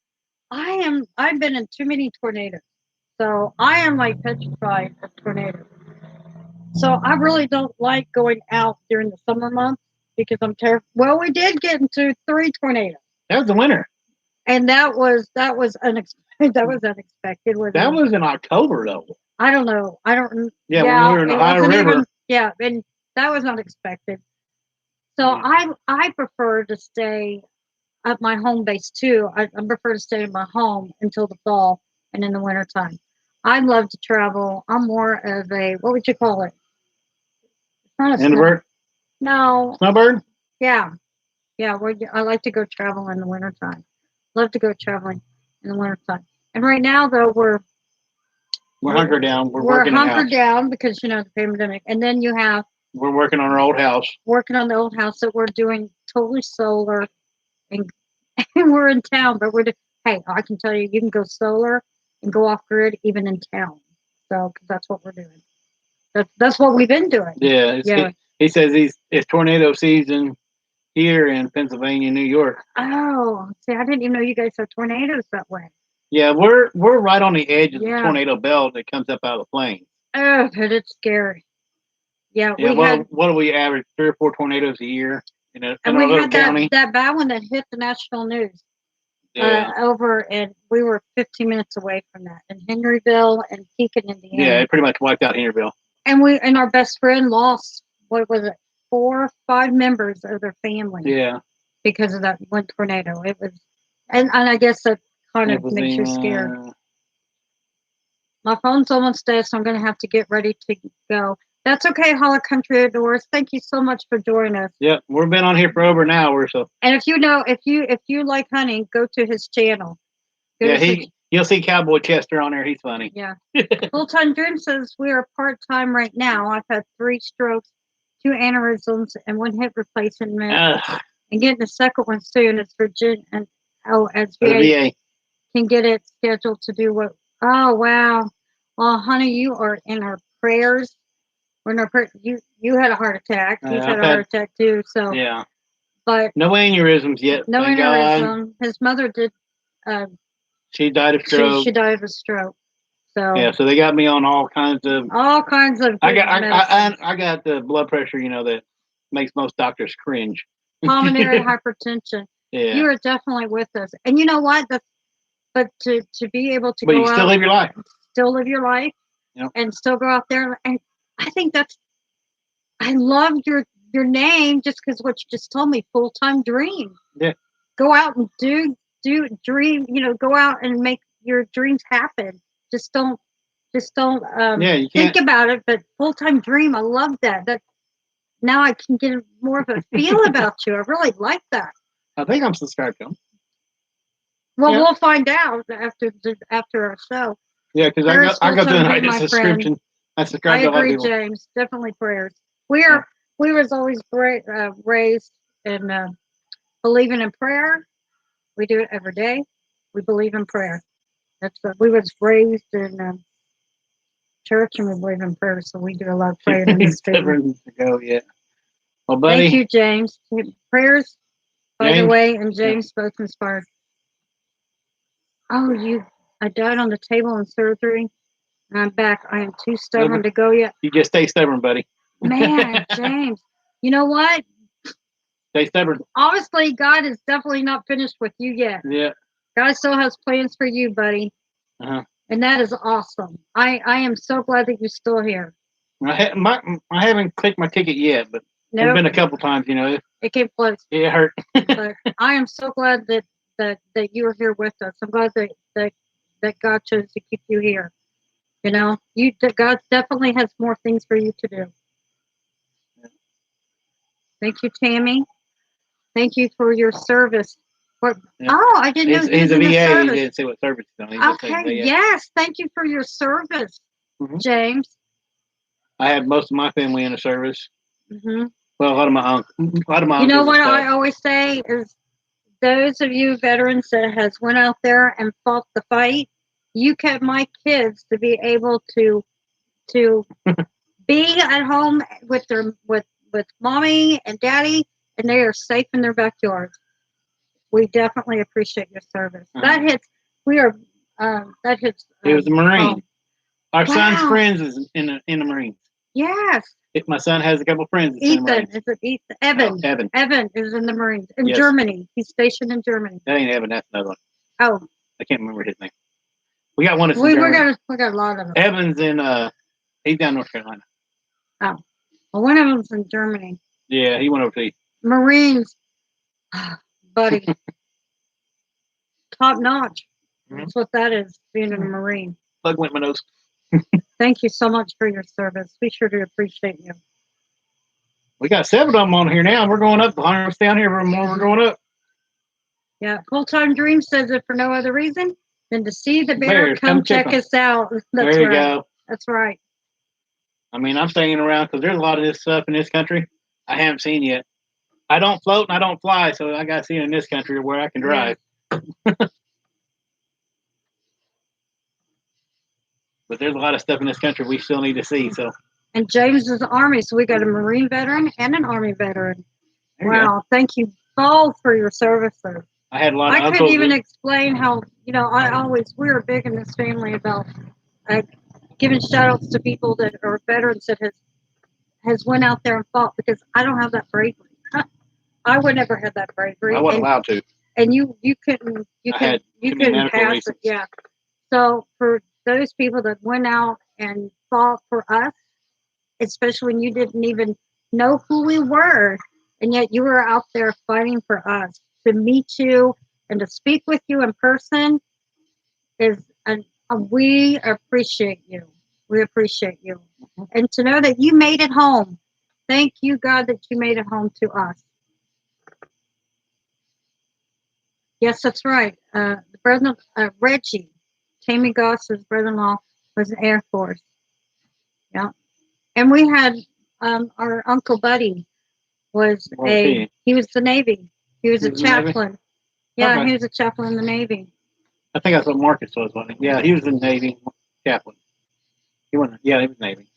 I've been in too many tornadoes, so I am like petrified of tornadoes. So I really don't like going out during the summer months because I'm terrified. Well, we did get into 3 tornadoes. That was the winter. And that was unexpected. That was unexpected. That was in October, though. I don't know. I don't. Yeah, when we were in the Ohio River. And that was unexpected. So I prefer to stay at my home base too. I prefer to stay in my home until the fall and in the wintertime. I love to travel. I'm more of a, what would you call it? It's not a Snowbird? No. Snowbird? Yeah. Yeah. I like to go travel in the wintertime. Love to go traveling in the wintertime. And right now, though, we're hunkered down. We're hunkered down because, the pandemic. And then we're working on our old house. Working on the old house that we're doing totally solar. And we're in town, but hey, I can tell you, you can go solar and go off grid even in town. So, cause that's what we're doing. That's what we've been doing. Yeah. He says it's tornado season here in Pennsylvania, New York. Oh, see, I didn't even know you guys have tornadoes that way. Yeah, we're right on the edge of the tornado belt that comes up out of the plains. Oh, but it's scary. Yeah, what do we average? 3 or 4 tornadoes a year in our little county? that bad one that hit the national news. Over, and we were 15 minutes away from that in Henryville and Pekin, Indiana. Yeah, it pretty much wiped out Henryville. And our best friend lost, what was it, 4 or 5 members of their family. Yeah. Because of that one tornado. It was, and I guess that kind of makes you scared. My phone's almost dead, so I'm going to have to get ready to go. That's okay, Holler Country Outdoors. Thank you so much for joining us. Yeah, we've been on here for over an hour, so. And if you like hunting, go to his channel. You'll see Cowboy Chester on there. He's funny. Yeah. Full-time Dream says we are part-time right now. I've had 3 strokes. 2 aneurysms and 1 hip replacement, Ugh. and getting the second one soon. It's Virginia, and as For the VA VA. can get it scheduled to do what? Oh wow! Well, honey, you are in our prayers. We're in our you had a heart attack. He's had a heart attack too. So yeah, but no aneurysms yet. no thank aneurysm. God. His mother did. She died of stroke. She died of a stroke. So yeah, so they got me on all kinds of. I got the blood pressure, that makes most doctors cringe. Pulmonary hypertension. Yeah. You are definitely with us, and you know what? But to be able to but go you out, still live your life. Still live your life, yep. And still go out there, and I think I love your name just because what you just told me, full-time dream. Yeah. Go out and do dream, go out and make your dreams happen. Just don't you think about it, but full-time dream, I love that. That now I can get more of a feel about you. I really like that. I think I'm subscribed to them. Well, we'll find out after our show. Yeah, because I got the subscription. I subscribe to a lot of people. James. Definitely prayers. We was always raised in believing in prayer. We do it every day. We believe in prayer. We was raised in church, and we believe in prayer, so we do a lot of praying in this family. Well, buddy. Thank you, James. Prayers, by the way, and James both inspired. Oh, I died on the table in surgery, and I'm back. I am too stubborn to go yet. You just stay stubborn, buddy. Man, James, you know what? Stay stubborn. Obviously, God is definitely not finished with you yet. Yeah. God still has plans for you, buddy. Uh-huh. And that is awesome. I am so glad that you're still here. I haven't clicked my ticket yet, but there's been a couple times, It came close. It hurt. But I am so glad that you are here with us. I'm glad that God chose to keep you here. God definitely has more things for you to do. Thank you, Tammy. Thank you for your service. What? Yeah. Oh, I didn't know he's a VA. He didn't say what service he's on. Okay, yes. Thank you for your service, James. I have most of my family in the service. Mm-hmm. Well, a lot of my uncles. You know what I always say is, those of you veterans that has went out there and fought the fight, you kept my kids to be able to be at home with mommy and daddy, and they are safe in their backyards. We definitely appreciate your service. That hits. We are. That hits. He was a Marine. Our son's friends is in the Marines. Yes. My son has a couple friends. Ethan. Is it Ethan? Evan. Oh, Evan. Evan is in the Marines in Germany. He's stationed in Germany. That ain't Evan. That's another one. Oh. I can't remember his name. We got one that's in Germany. We got a lot of them. Evan's in. He's down North Carolina. Oh. Well, one of them's in Germany. Yeah, he went overseas. Marines, buddy. Top notch. That's what that is, being a Marine. Plug went my nose. Thank you so much for your service. We sure do appreciate you. We got 7 of them on here now. We're going up. The longer we stay down here, the more we're going up. Yeah, Full-Time Dream says it for no other reason than to see the bear. Come check us out. There you go. That's right. I mean, I'm staying around because there's a lot of this stuff in this country I haven't seen yet. I don't float and I don't fly, so I got to see it in this country where I can drive. Yeah. But there's a lot of stuff in this country we still need to see. So. And James is the Army, so we got a Marine veteran and an Army veteran. Wow! Thank you both for your services. I had a lot of uncles. I couldn't even explain how. We're big in this family about giving shout outs to people that are veterans that has went out there and fought, because I don't have that bravery. I would never have that bravery. I wasn't allowed to. And you couldn't pass it. Yeah. So for those people that went out and fought for us, especially when you didn't even know who we were, and yet you were out there fighting for us, to meet you and to speak with you in person we appreciate you. We appreciate you. And to know that you made it home. Thank you, God, that you made it home to us. Yes, that's right. The brother, Reggie, Tammy Goss's brother-in-law, was in the Air Force. Yeah. And we had our Uncle Buddy was What was he was the Navy. He was a was in the Navy? chaplain. Yeah, Okay. he was a chaplain in the Navy. I think that's what Marcus was, wasn't he? Yeah, he was in the Navy, chaplain. He wasn't. Yeah, he was Navy.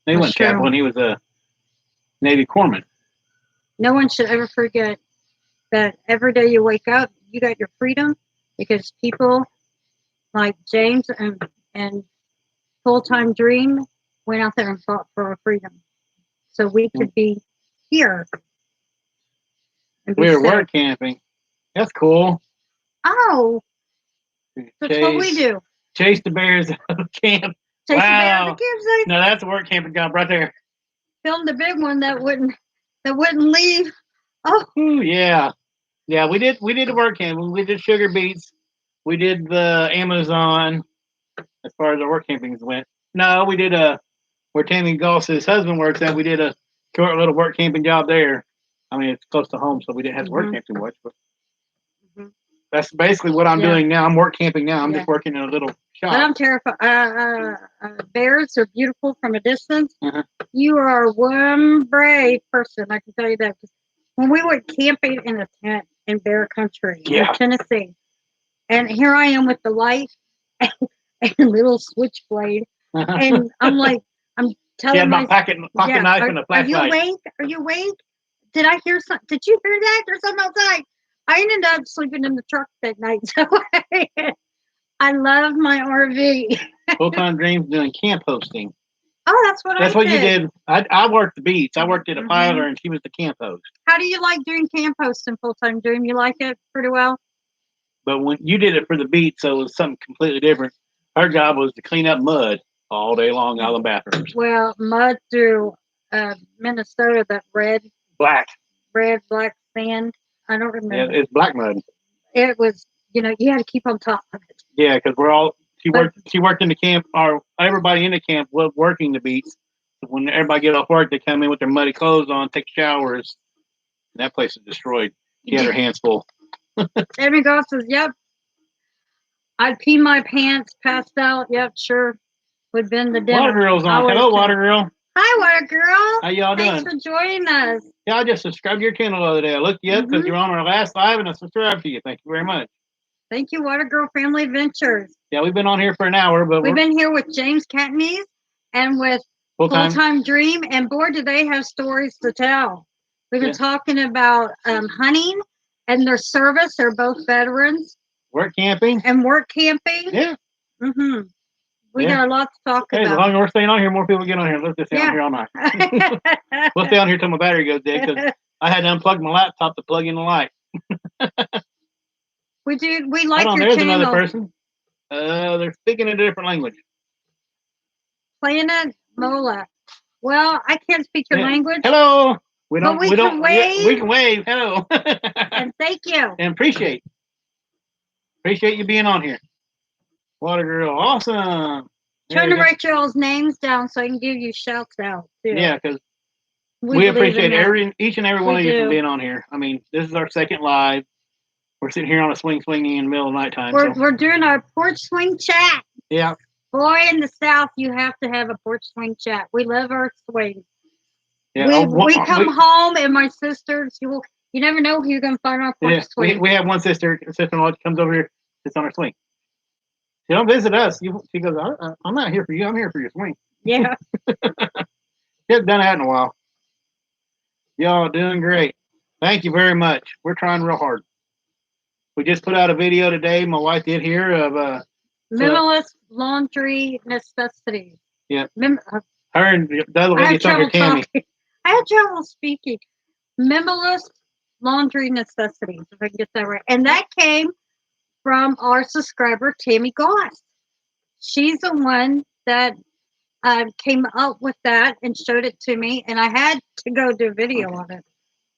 No, he That's wasn't true. chaplain. He was a Navy corpsman. No one should ever forget that every day you wake up, you got your freedom because people like James and Full Time Dream went out there and fought for our freedom, so we could be here. And be We were safe. work camping. That's cool. Oh, that's what we do. Chase the bears out of camp. Chase Wow. the bear out of the campsite. No, that's a work camping job right there. Filmed the big one that wouldn't leave. Oh, Ooh, yeah. Yeah, we did the work camping. We did sugar beets. We did the Amazon as far as our work campings went. No, we did where Tammy Goss's husband works at, we did a short little work camping job there. I mean, it's close to home, so we didn't have to work camp too much. But that's basically what I'm doing now. I'm work camping now. I'm just working in a little shop. But I'm terrified. Bears are beautiful from a distance. You are one brave person, I can tell you that. When we went camping in a tent in bear country in Tennessee, and here I am with the light and a little switchblade, and I'm like, I'm telling my pocket knife and a flashlight. Are you awake? Are you awake? Did I hear something? Did you hear that? There's something outside. I ended up sleeping in the truck that night. So I love my RV. Full Time Dreams doing camp hosting. Oh, that's what I did. That's what you did. I worked the beats. I worked at a piler, and she was the camp host. How do you like doing camp hosting Full Time Dream? You like it pretty well? But when you did it for the beats, so it was something completely different. Her job was to clean up mud all day long out of the bathrooms. Well, mud through Minnesota, that black sand. I don't remember. Yeah, it's black mud. It was, you had to keep on top of it. Yeah, because she worked in the camp, or everybody in the camp was working the beats. When everybody get off work, they come in with their muddy clothes on, take showers. And that place is destroyed. She had her hands full. Tammy Goss says, yep. I'd pee my pants, passed out. Yep, sure. Would been the dinner. Water Girl's on. Hello, Water Girl. Hi, Water Girl. How y'all doing? Thanks for joining us. Yeah, I just subscribed to your channel the other day. I looked you up because you're on our last live, and I subscribed to you. Thank you very much. Thank you, Water Girl Family Adventures. Yeah, we've been on here for an hour, but we've been here with James Catney and with Full Time Dream, and boy, do they have stories to tell. We've been talking about hunting and their service. They're both veterans. Work camping. Yeah. We got a lot to talk about. As long as we're staying on here, more people get on here. Let's just stay on here all night. We'll stay on here till my battery goes dead because I had to unplug my laptop to plug in the light. We like your there's channel. Another person. They're speaking a different language. Planet Mola. Well, I can't speak your language. Hello. We can wave. We can wave. Hello. And thank you. And appreciate you being on here. Water Girl, awesome. Trying to write y'all's names down so I can give you shouts out too. Yeah, because we appreciate each and every one of you for being on here. I mean, this is our second live. We're sitting here on a swinging in the middle of nighttime. We're doing our porch swing chat. Yeah. Boy, in the South, you have to have a porch swing chat. We love our swing. Yeah, we come home, and my sisters, you never know who you're going to find on our porch swing. We have one sister-in-law that comes over here, sits on her swing. She don't visit us. She goes, I'm not here for you. I'm here for your swing. Yeah. She hasn't done that in a while. Y'all doing great. Thank you very much. We're trying real hard. We just put out a video today. My wife did here of minimalist laundry necessities. Yeah. Her and the other lady talking, Tammy. I had trouble speaking. Minimalist laundry necessities, if I can get that right. And that came from our subscriber, Tammy Goss. She's the one that came up with that and showed it to me, and I had to go do a video on it.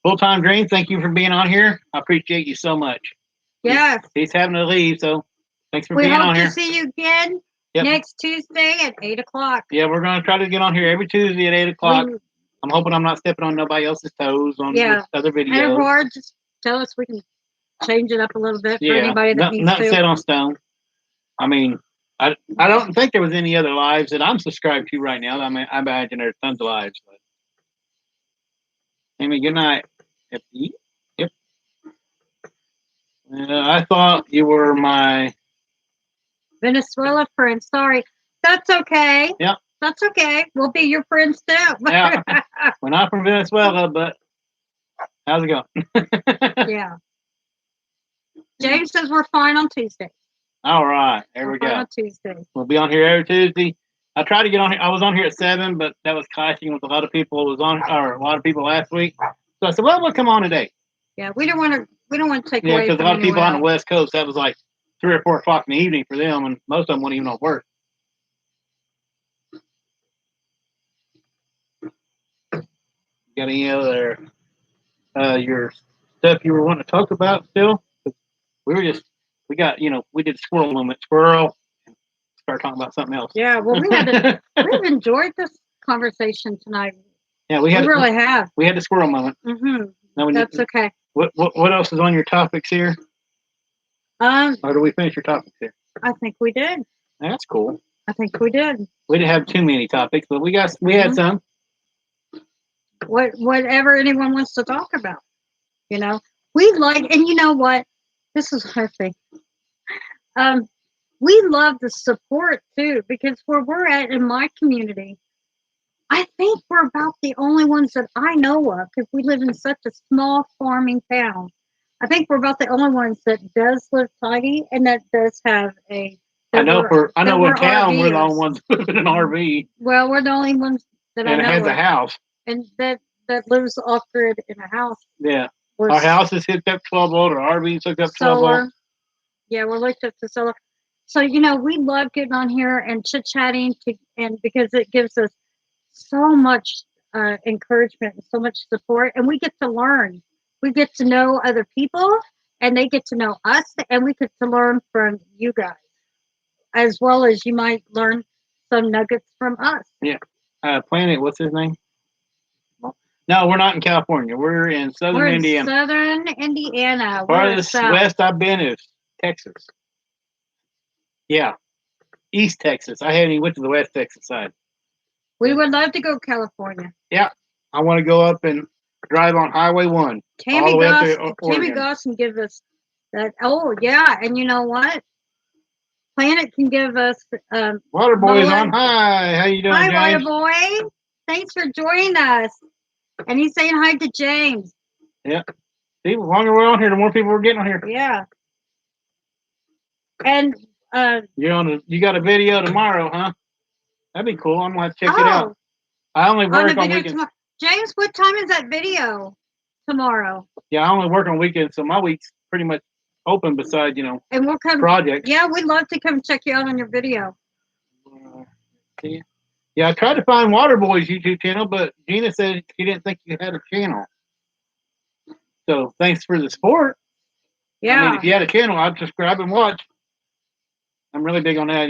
Full Time Dream, thank you for being on here. I appreciate you so much. Yes. He's having to leave, so thanks for being on here. We hope to see you again next Tuesday at 8 o'clock. Yeah, we're going to try to get on here every Tuesday at 8 o'clock. I'm hoping I'm not stepping on nobody else's toes on other videos. And just tell us we can change it up a little bit for anybody that needs to. Nothing set on stone. I mean, I don't think there was any other lives that I'm subscribed to right now. I mean, I imagine there's tons of lives. But Amy, good night. Yep. I thought you were my Venezuela friend. Sorry. That's okay. Yep. That's okay. We'll be your friends too. Yeah. We're not from Venezuela, but how's it going? Yeah. James says we're fine on Tuesday. All right. There we go. On Tuesday. We'll be on here every Tuesday. I tried to get on here. I was on here at 7, but that was clashing with a lot of people. A lot of people last week. So I said, well, we'll come on today. Yeah, we don't want to take away. Yeah, because a lot of people on the West Coast, that was like 3 or 4 o'clock in the evening for them, and most of them weren't even on work. Got any other your stuff you were wanting to talk about still? We got, we did squirrel moment, squirrel, and start talking about something else. Yeah, well, we've enjoyed this conversation tonight. Yeah, we really have. We had the squirrel moment. Mm-hmm. That's okay. What else is on your topics here? Or do we finish your topics here? I think we did. That's cool. I think we did. We didn't have too many topics, but we had some. Whatever anyone wants to talk about, we like, and you know what? This is our thing. We love the support too, because where we're at in my community, I think we're about the only ones that I know of, because we live in such a small farming town. I think we're about the only ones that does live tidy and that does have a. I know in town we're the only ones living in an RV. Well, we're the only ones that I know. And it has a house. And that lives off grid in a house. Yeah. Our house is hooked up 12 volt. Our RV's hooked up 12 volt. Yeah, we're hooked up to solar. So, we love getting on here and chit-chatting and because it gives us so much encouragement and so much support, and we get to learn. We get to know other people, and they get to know us, and we get to learn from you guys, as well as you might learn some nuggets from us. Yeah. Planet, what's his name? No, we're not in California. We're in southern Indiana. Southern Indiana. Farthest west I've been is Texas. Yeah. East Texas. I haven't even went to the West Texas side. We would love to go to California. Yeah. I want to go up and drive on Highway 1. Tammy Goss can give us that. Oh, yeah. And you know what? Planet can give us... Waterboy's on high. How you doing, Hi, James? Waterboy. Thanks for joining us. And he's saying hi to James. Yeah. See, the longer we're on here, the more people we're getting on here. Yeah. And you got a video tomorrow, huh? That'd be cool. I'm gonna have to check it out. I only work on weekends. Tomorrow. James, what time is that video tomorrow? Yeah, I only work on weekends, so my week's pretty much open besides, and we'll come projects. Yeah, we'd love to come check you out on your video. Yeah, I tried to find Waterboy's YouTube channel, but Gina said she didn't think you had a channel. So thanks for the support. Yeah. I mean, if you had a channel, I'd subscribe and watch. I'm really big on that.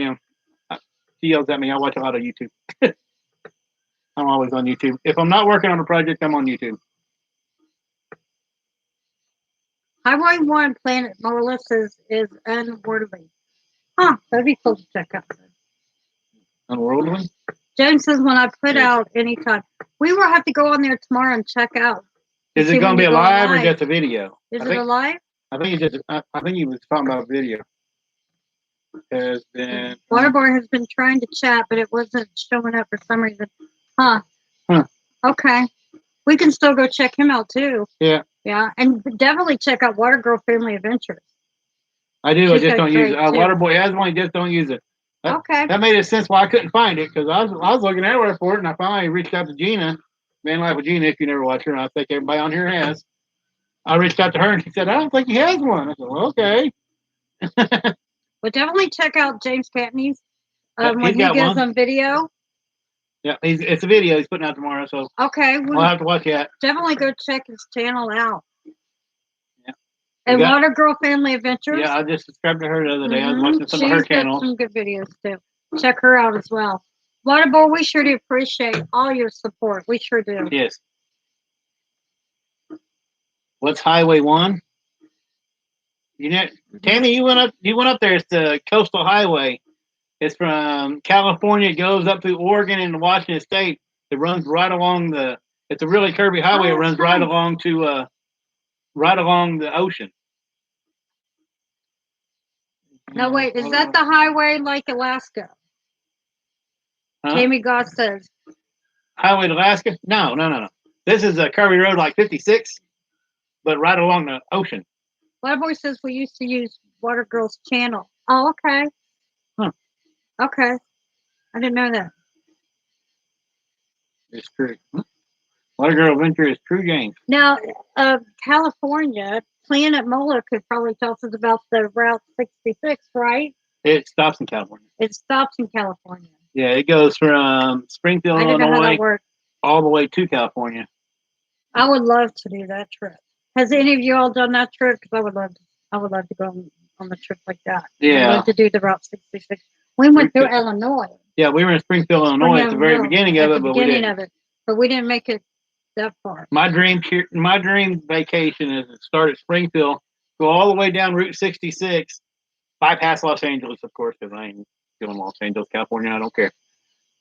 She yells at me. I watch a lot of YouTube. I'm always on YouTube. If I'm not working on a project, I'm on YouTube. Highway 1 Planet Marvelous is unworldly. Huh, that'd be cool to check out. Unworldly? James says when I put out anytime. We will have to go on there tomorrow and check out. Is it going to be a live or just a video? Is it a live? I think he was talking about a video. Waterboy has been trying to chat, but it wasn't showing up for some reason. Huh. Okay. We can still go check him out too. Yeah. Yeah, and definitely check out Water Girl Family Adventures. I do. I just don't use it. Waterboy has one. I just don't use it. Okay. That made sense why I couldn't find it, because I was looking everywhere for it, and I finally reached out to Gina, Man Life with Gina. If you never watch her, and I think everybody on here has. I reached out to her, and she said, "I don't think he has one." I said, "Well, okay." But definitely check out James Patney's when he goes on video. Yeah, it's a video he's putting out tomorrow, so okay, we'll have to watch that. Definitely go check his channel out. Yeah. And Water Girl Family Adventures. Yeah, I just subscribed to her the other day. I was watching some of her channels. Some good videos too. Check her out as well. Waterboy, we sure do appreciate all your support. We sure do. Yes. What's Highway 1? Tammy, you went up there. It's the Coastal Highway. It's from California. It goes up through Oregon and Washington State. It runs right along It's a really curvy highway. It runs right along to right along the ocean. No, wait, is that the highway like Alaska? Huh? Tammy Goss says. Highway to Alaska? No. This is a curvy road like 56, but right along the ocean. Boy says we used to use Water Girls Channel. Oh, okay. Huh. Okay. I didn't know that. It's true. Water Girl Adventure is true, James. Now, California, Planet Mola could probably tell us about the Route 66, right? It stops in California. It stops in California. Yeah, it goes from Springfield, Illinois, all the way to California. I would love to do that trip. Has any of you all done that trip? Because I would love to go on a trip like that. Yeah. I'd love to do the Route 66. We went through Illinois. Yeah, we were in Springfield, Illinois at the very beginning of it, but we didn't. But we didn't make it that far. My dream vacation is to start at Springfield, go all the way down Route 66, bypass Los Angeles, of course, because I ain't going to Los Angeles, California. I don't care.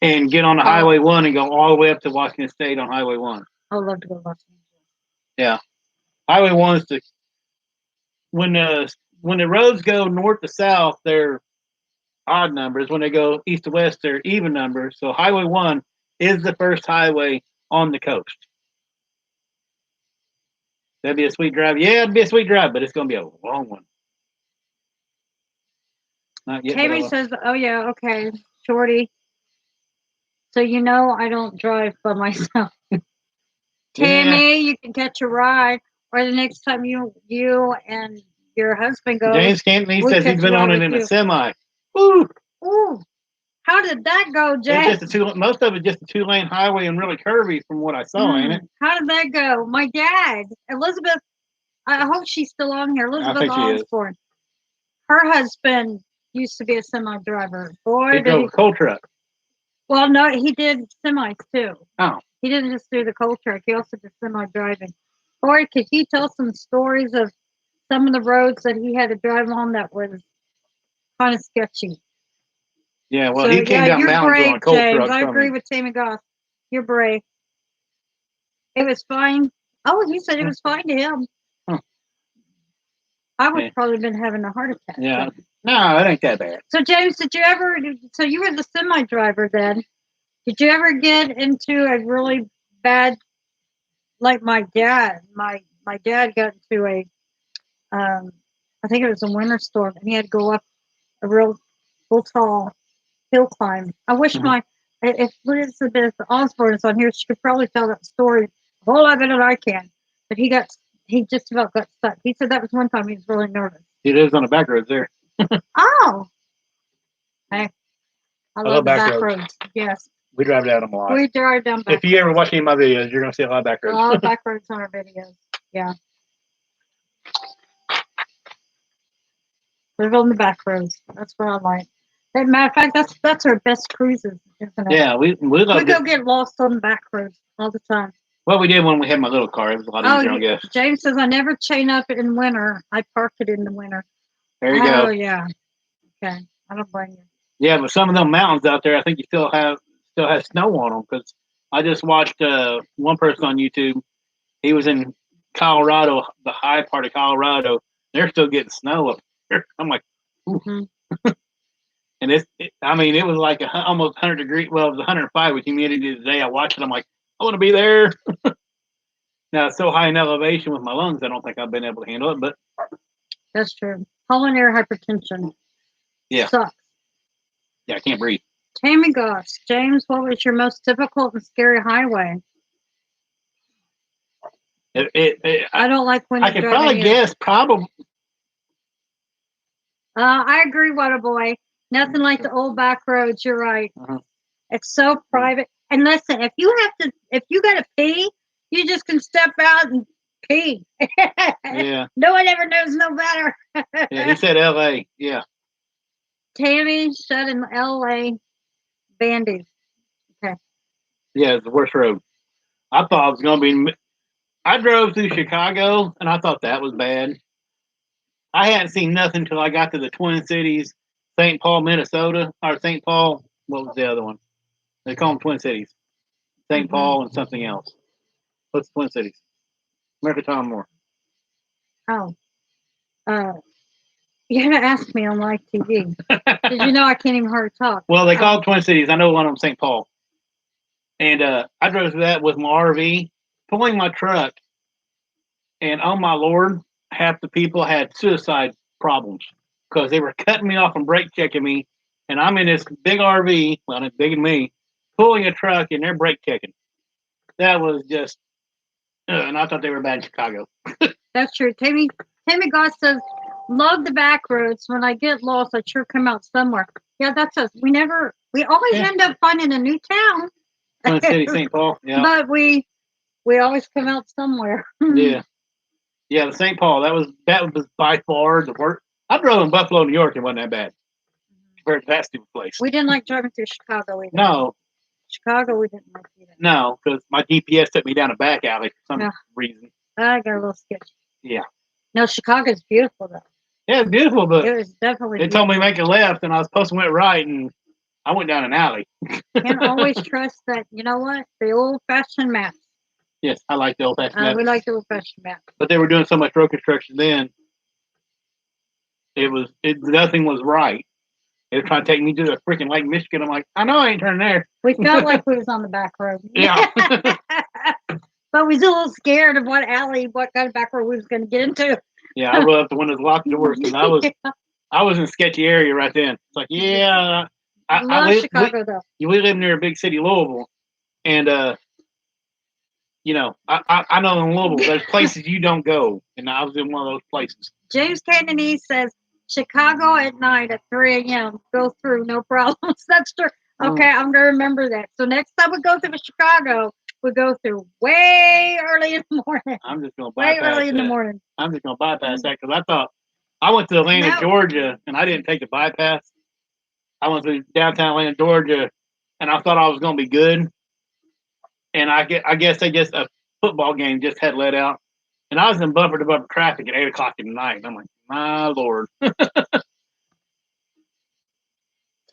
And get on the Highway 1 and go all the way up to Washington State on Highway 1. I would love to go to Los Angeles. Yeah. Highway 1 is when the roads go north to south, they're odd numbers. When they go east to west, they're even numbers. So Highway 1 is the first highway on the coast. That'd be a sweet drive. Yeah, it'd be a sweet drive, but it's going to be a long one. Not yet. Tammy says, oh, yeah, okay, Shorty. So I don't drive by myself. Tammy, you can catch a ride. Or the next time you and your husband go. James Canton, says he's been on it in a semi. Ooh. How did that go, James? Most of it's just a 2-lane highway and really curvy from what I saw, ain't it? How did that go? My dad, Elizabeth, I hope she's still on here. Elizabeth Osborne. Her husband used to be a semi driver. Boy, he drove a coal truck. Well, no, he did semis too. Oh. He didn't just do the coal truck. He also did semi driving. Boy, could he tell some stories of some of the roads that he had to drive on that was kind of sketchy. Yeah, well, he came down mountains on a coal truck. I agree with Tammy Goss. You're brave. It was fine. Oh, he said it was fine to him. Huh. I would probably been having a heart attack. Yeah. But. No, it ain't that bad. So, James, so you were the semi driver then. Did you ever get into a really bad, like my dad? My dad got into I think it was a winter storm, and he had to go up a real tall hill climb. I wish if Elizabeth Osborne is on here, she could probably tell that story a whole lot better than I can. But he just about got stuck. He said that was one time he was really nervous. He lives on the back roads there. Oh. Hey, I love the back roads. Yes. We drive down them a lot. We drive down back roads. If you ever watch any of my videos, you're going to see a lot of back roads. A lot of back roads on our videos. Yeah. Live on the back roads. That's what I like. As a matter of fact, that's our best cruises, isn't it? Yeah, we go get lost on the back roads all the time. Well, we did when we had my little car. It was a lot easier, I guess. James says, I never chain up in winter. I park it in the winter. There you go. Oh, yeah. Okay. I don't blame you. Yeah, but some of them mountains out there, I think you still have snow on them. Because I just watched one person on YouTube. He was in Colorado, the high part of Colorado. They're still getting snow up there. I'm like, ooh. Mm-hmm. And it was like almost 100 degrees. Well, it was 105 with humidity today. I watched it. I'm like, I want to be there. Now, it's so high in elevation with my lungs, I don't think I've been able to handle it. But that's true. Pulmonary hypertension. Yeah. Sucks. Yeah, I can't breathe. Tammy Goss. James, what was your most difficult and scary highway? I don't like when I could probably guess. Probably. I agree, Waterboy. Nothing like the old back roads. You're right. Uh-huh. It's so private. And listen, if you got to pee, you just can step out and pee. Yeah. No one ever knows no better. Yeah, he said L.A. Yeah. Tammy shut in L.A. Bandies. Okay. Yeah, it's the worst road. I thought it was going to be. I drove through Chicago, and I thought that was bad. I hadn't seen nothing until I got to the Twin Cities, St. Paul, Minnesota, or St. Paul. What was the other one? They call them Twin Cities. St. Paul and something else. What's Twin Cities? Mercantile Moore. Oh. You had to ask me on live TV. Did you know I can't even hardly talk? Well, they call it Twin Cities. I know one of them St. Paul. And I drove through that with my RV, pulling my truck. And oh my Lord, half the people had suicide problems because they were cutting me off and brake checking me. And I'm in this big RV, well, it's bigger than me, pulling a truck and they're brake checking. That was just, and I thought they were bad in Chicago. That's true. Tammy Goss says, love the back roads. When I get lost, I sure come out somewhere. Yeah, that's us. We always end up finding a new town. Twin City, St. Paul, yeah. But we always come out somewhere. Yeah. Yeah, the St. Paul, that was by far the worst. I drove in Buffalo, New York. It wasn't that bad compared to that stupid place. We didn't like driving through Chicago either. No. Chicago, we didn't like either. No, because my GPS took me down a back alley for some reason. I got a little sketchy. Yeah. No, Chicago's beautiful, though. Yeah, it's beautiful, but it was definitely they told me to make a left, and I was supposed to went right, and I went down an alley. Can't always trust that, you know what? The old-fashioned maps. Yes, I like the old-fashioned maps. We like the old-fashioned map. But they were doing so much road construction then, nothing was right. They were trying to take me to the freaking Lake Michigan. I'm like, I know I ain't turning there. We felt like we was on the back road. Yeah. But we was a little scared of what kind of back road we was going to get into. Yeah, I rolled up the windows, locked the doors, because I was in a sketchy area right then. It's like, yeah. I love Chicago, though. We live near a big city, Louisville. And, you know, I know in Louisville, there's places you don't go. And I was in one of those places. James Kennedy says, Chicago at night at 3 a.m. Go through, no problems. That's true. Okay, I'm going to remember that. So next time we go through Chicago, we go through way early in the morning. I'm just going to bypass way early in the morning. I'm just going to bypass that because I went to Atlanta, Georgia, and I didn't take the bypass. I went to downtown Atlanta, Georgia, and I thought I was going to be good. And I guess a football game just had let out. And I was in bumper-to-bumper traffic at 8 o'clock in the night. And I'm like, my Lord.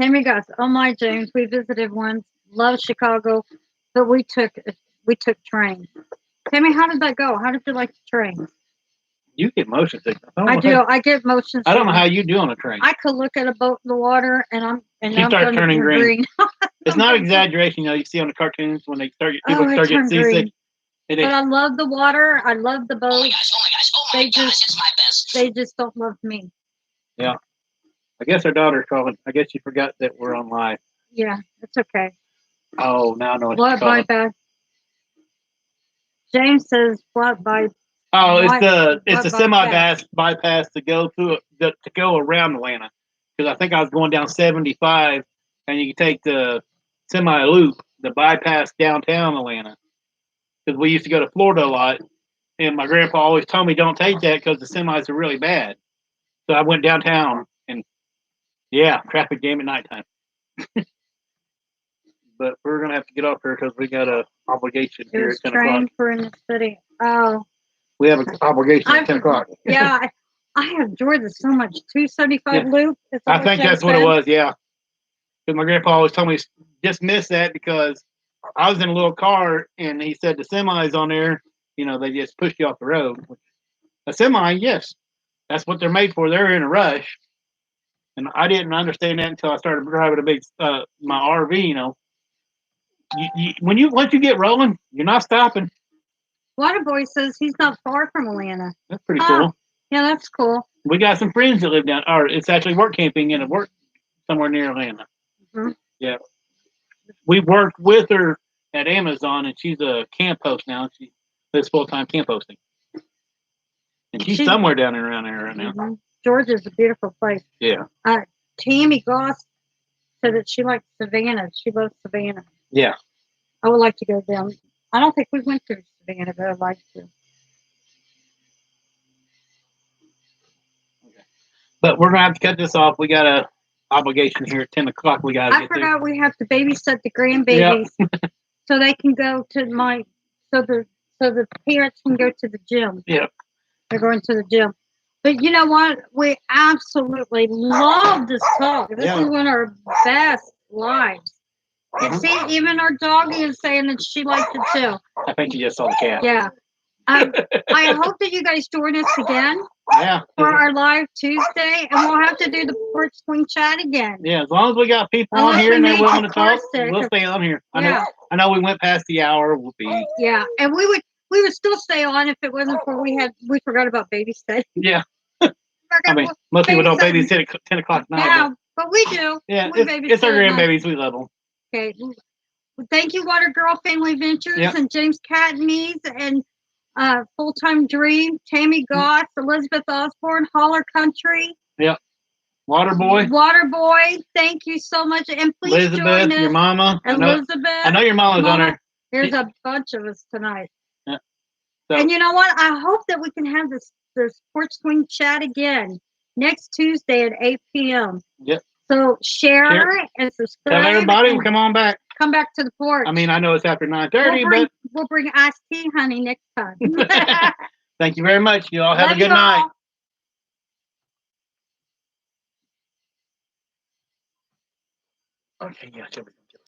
Tammy Goss, oh my James, we visited once. Love Chicago, but we took trains. Tammy, how did that go? How did you like the train? You get motion sickness. I do. I get motion sickness. I don't know how you do on a train. I could look at a boat in the water and you start turning green. It's not exaggeration, you see on the cartoons when people start getting seasick. But I love the water. I love the boat. Oh my gosh, it's my best. They just don't love me. Yeah. I guess our daughter's calling. I guess she forgot that we're on live. Yeah, it's okay. Oh, now I know what bypass. James says what by. Oh, it's the semi bypass to go around Atlanta. Because I think I was going down 75, and you can take the semi loop, the bypass downtown Atlanta. Because we used to go to Florida a lot, and my grandpa always told me don't take that because the semis are really bad. So I went downtown, and yeah, traffic jam at nighttime. But we're gonna have to get off here because we got a obligation here at 10 o'clock. For in the city. Oh. We have an obligation at 10 o'clock. Yeah, I have enjoyed this so much. 275 loop. I think that's what it was. Yeah, because my grandpa always told me dismiss that because I was in a little car and he said the semis on there, they just push you off the road. A semi, yes, that's what they're made for. They're in a rush, and I didn't understand that until I started driving my RV. Once you get rolling, you're not stopping. Waterboy says he's not far from Atlanta. That's pretty cool. Yeah, that's cool. We got some friends that live down, or it's actually work camping in a work somewhere near Atlanta. Mm-hmm. Yeah. We worked with her at Amazon, and she's a camp host now. She does full-time camp hosting. And she's somewhere down around there right now. Mm-hmm. Georgia's a beautiful place. Yeah. Tammy Goss said that she likes Savannah. She loves Savannah. Yeah. I would like to go down. I don't think we went through Savannah, but I'd like to. Okay. But we're going to have to cut this off. We got a obligation here at 10 o'clock. I forgot we have to babysit the grandbabies so they can go to so the parents can go to the gym. Yeah. They're going to the gym. But you know what? We absolutely love this talk. This is one of our best lives. And see, even our doggy is saying that she liked it too. I think you just saw the cat. Yeah. I hope that you guys join us again. Yeah. For our live Tuesday, and we'll have to do the porch swing chat again. Yeah, as long as we got people on here and they're willing to talk, we'll stay on here. Yeah. I know we went past the hour. We'll be. Yeah, and we would still stay on if it wasn't for we forgot about babysitting. Yeah. I mean, most people don't babysit at 10 o'clock at night. Yeah, but we do. Yeah, it's our grandbabies. We love them. Okay. Well, thank you, Water Girl Family Ventures and James Catneys and Full Time Dream, Tammy Goss, Elizabeth Osborne, Holler Country. Yep. Waterboy. Waterboy, thank you so much. And please Elizabeth, join us. Your mama. Elizabeth. I know your mama's on her. There's a bunch of us tonight. Yeah. So, and you know what? I hope that we can have this porch swing chat again next Tuesday at 8 p.m. Yep. So share and subscribe. Tell everybody, come on back. Come back to the porch. I mean, I know it's after 9:30, but we'll bring iced tea, honey, next time. Thank you very much. You all have a good night. Okay, yeah,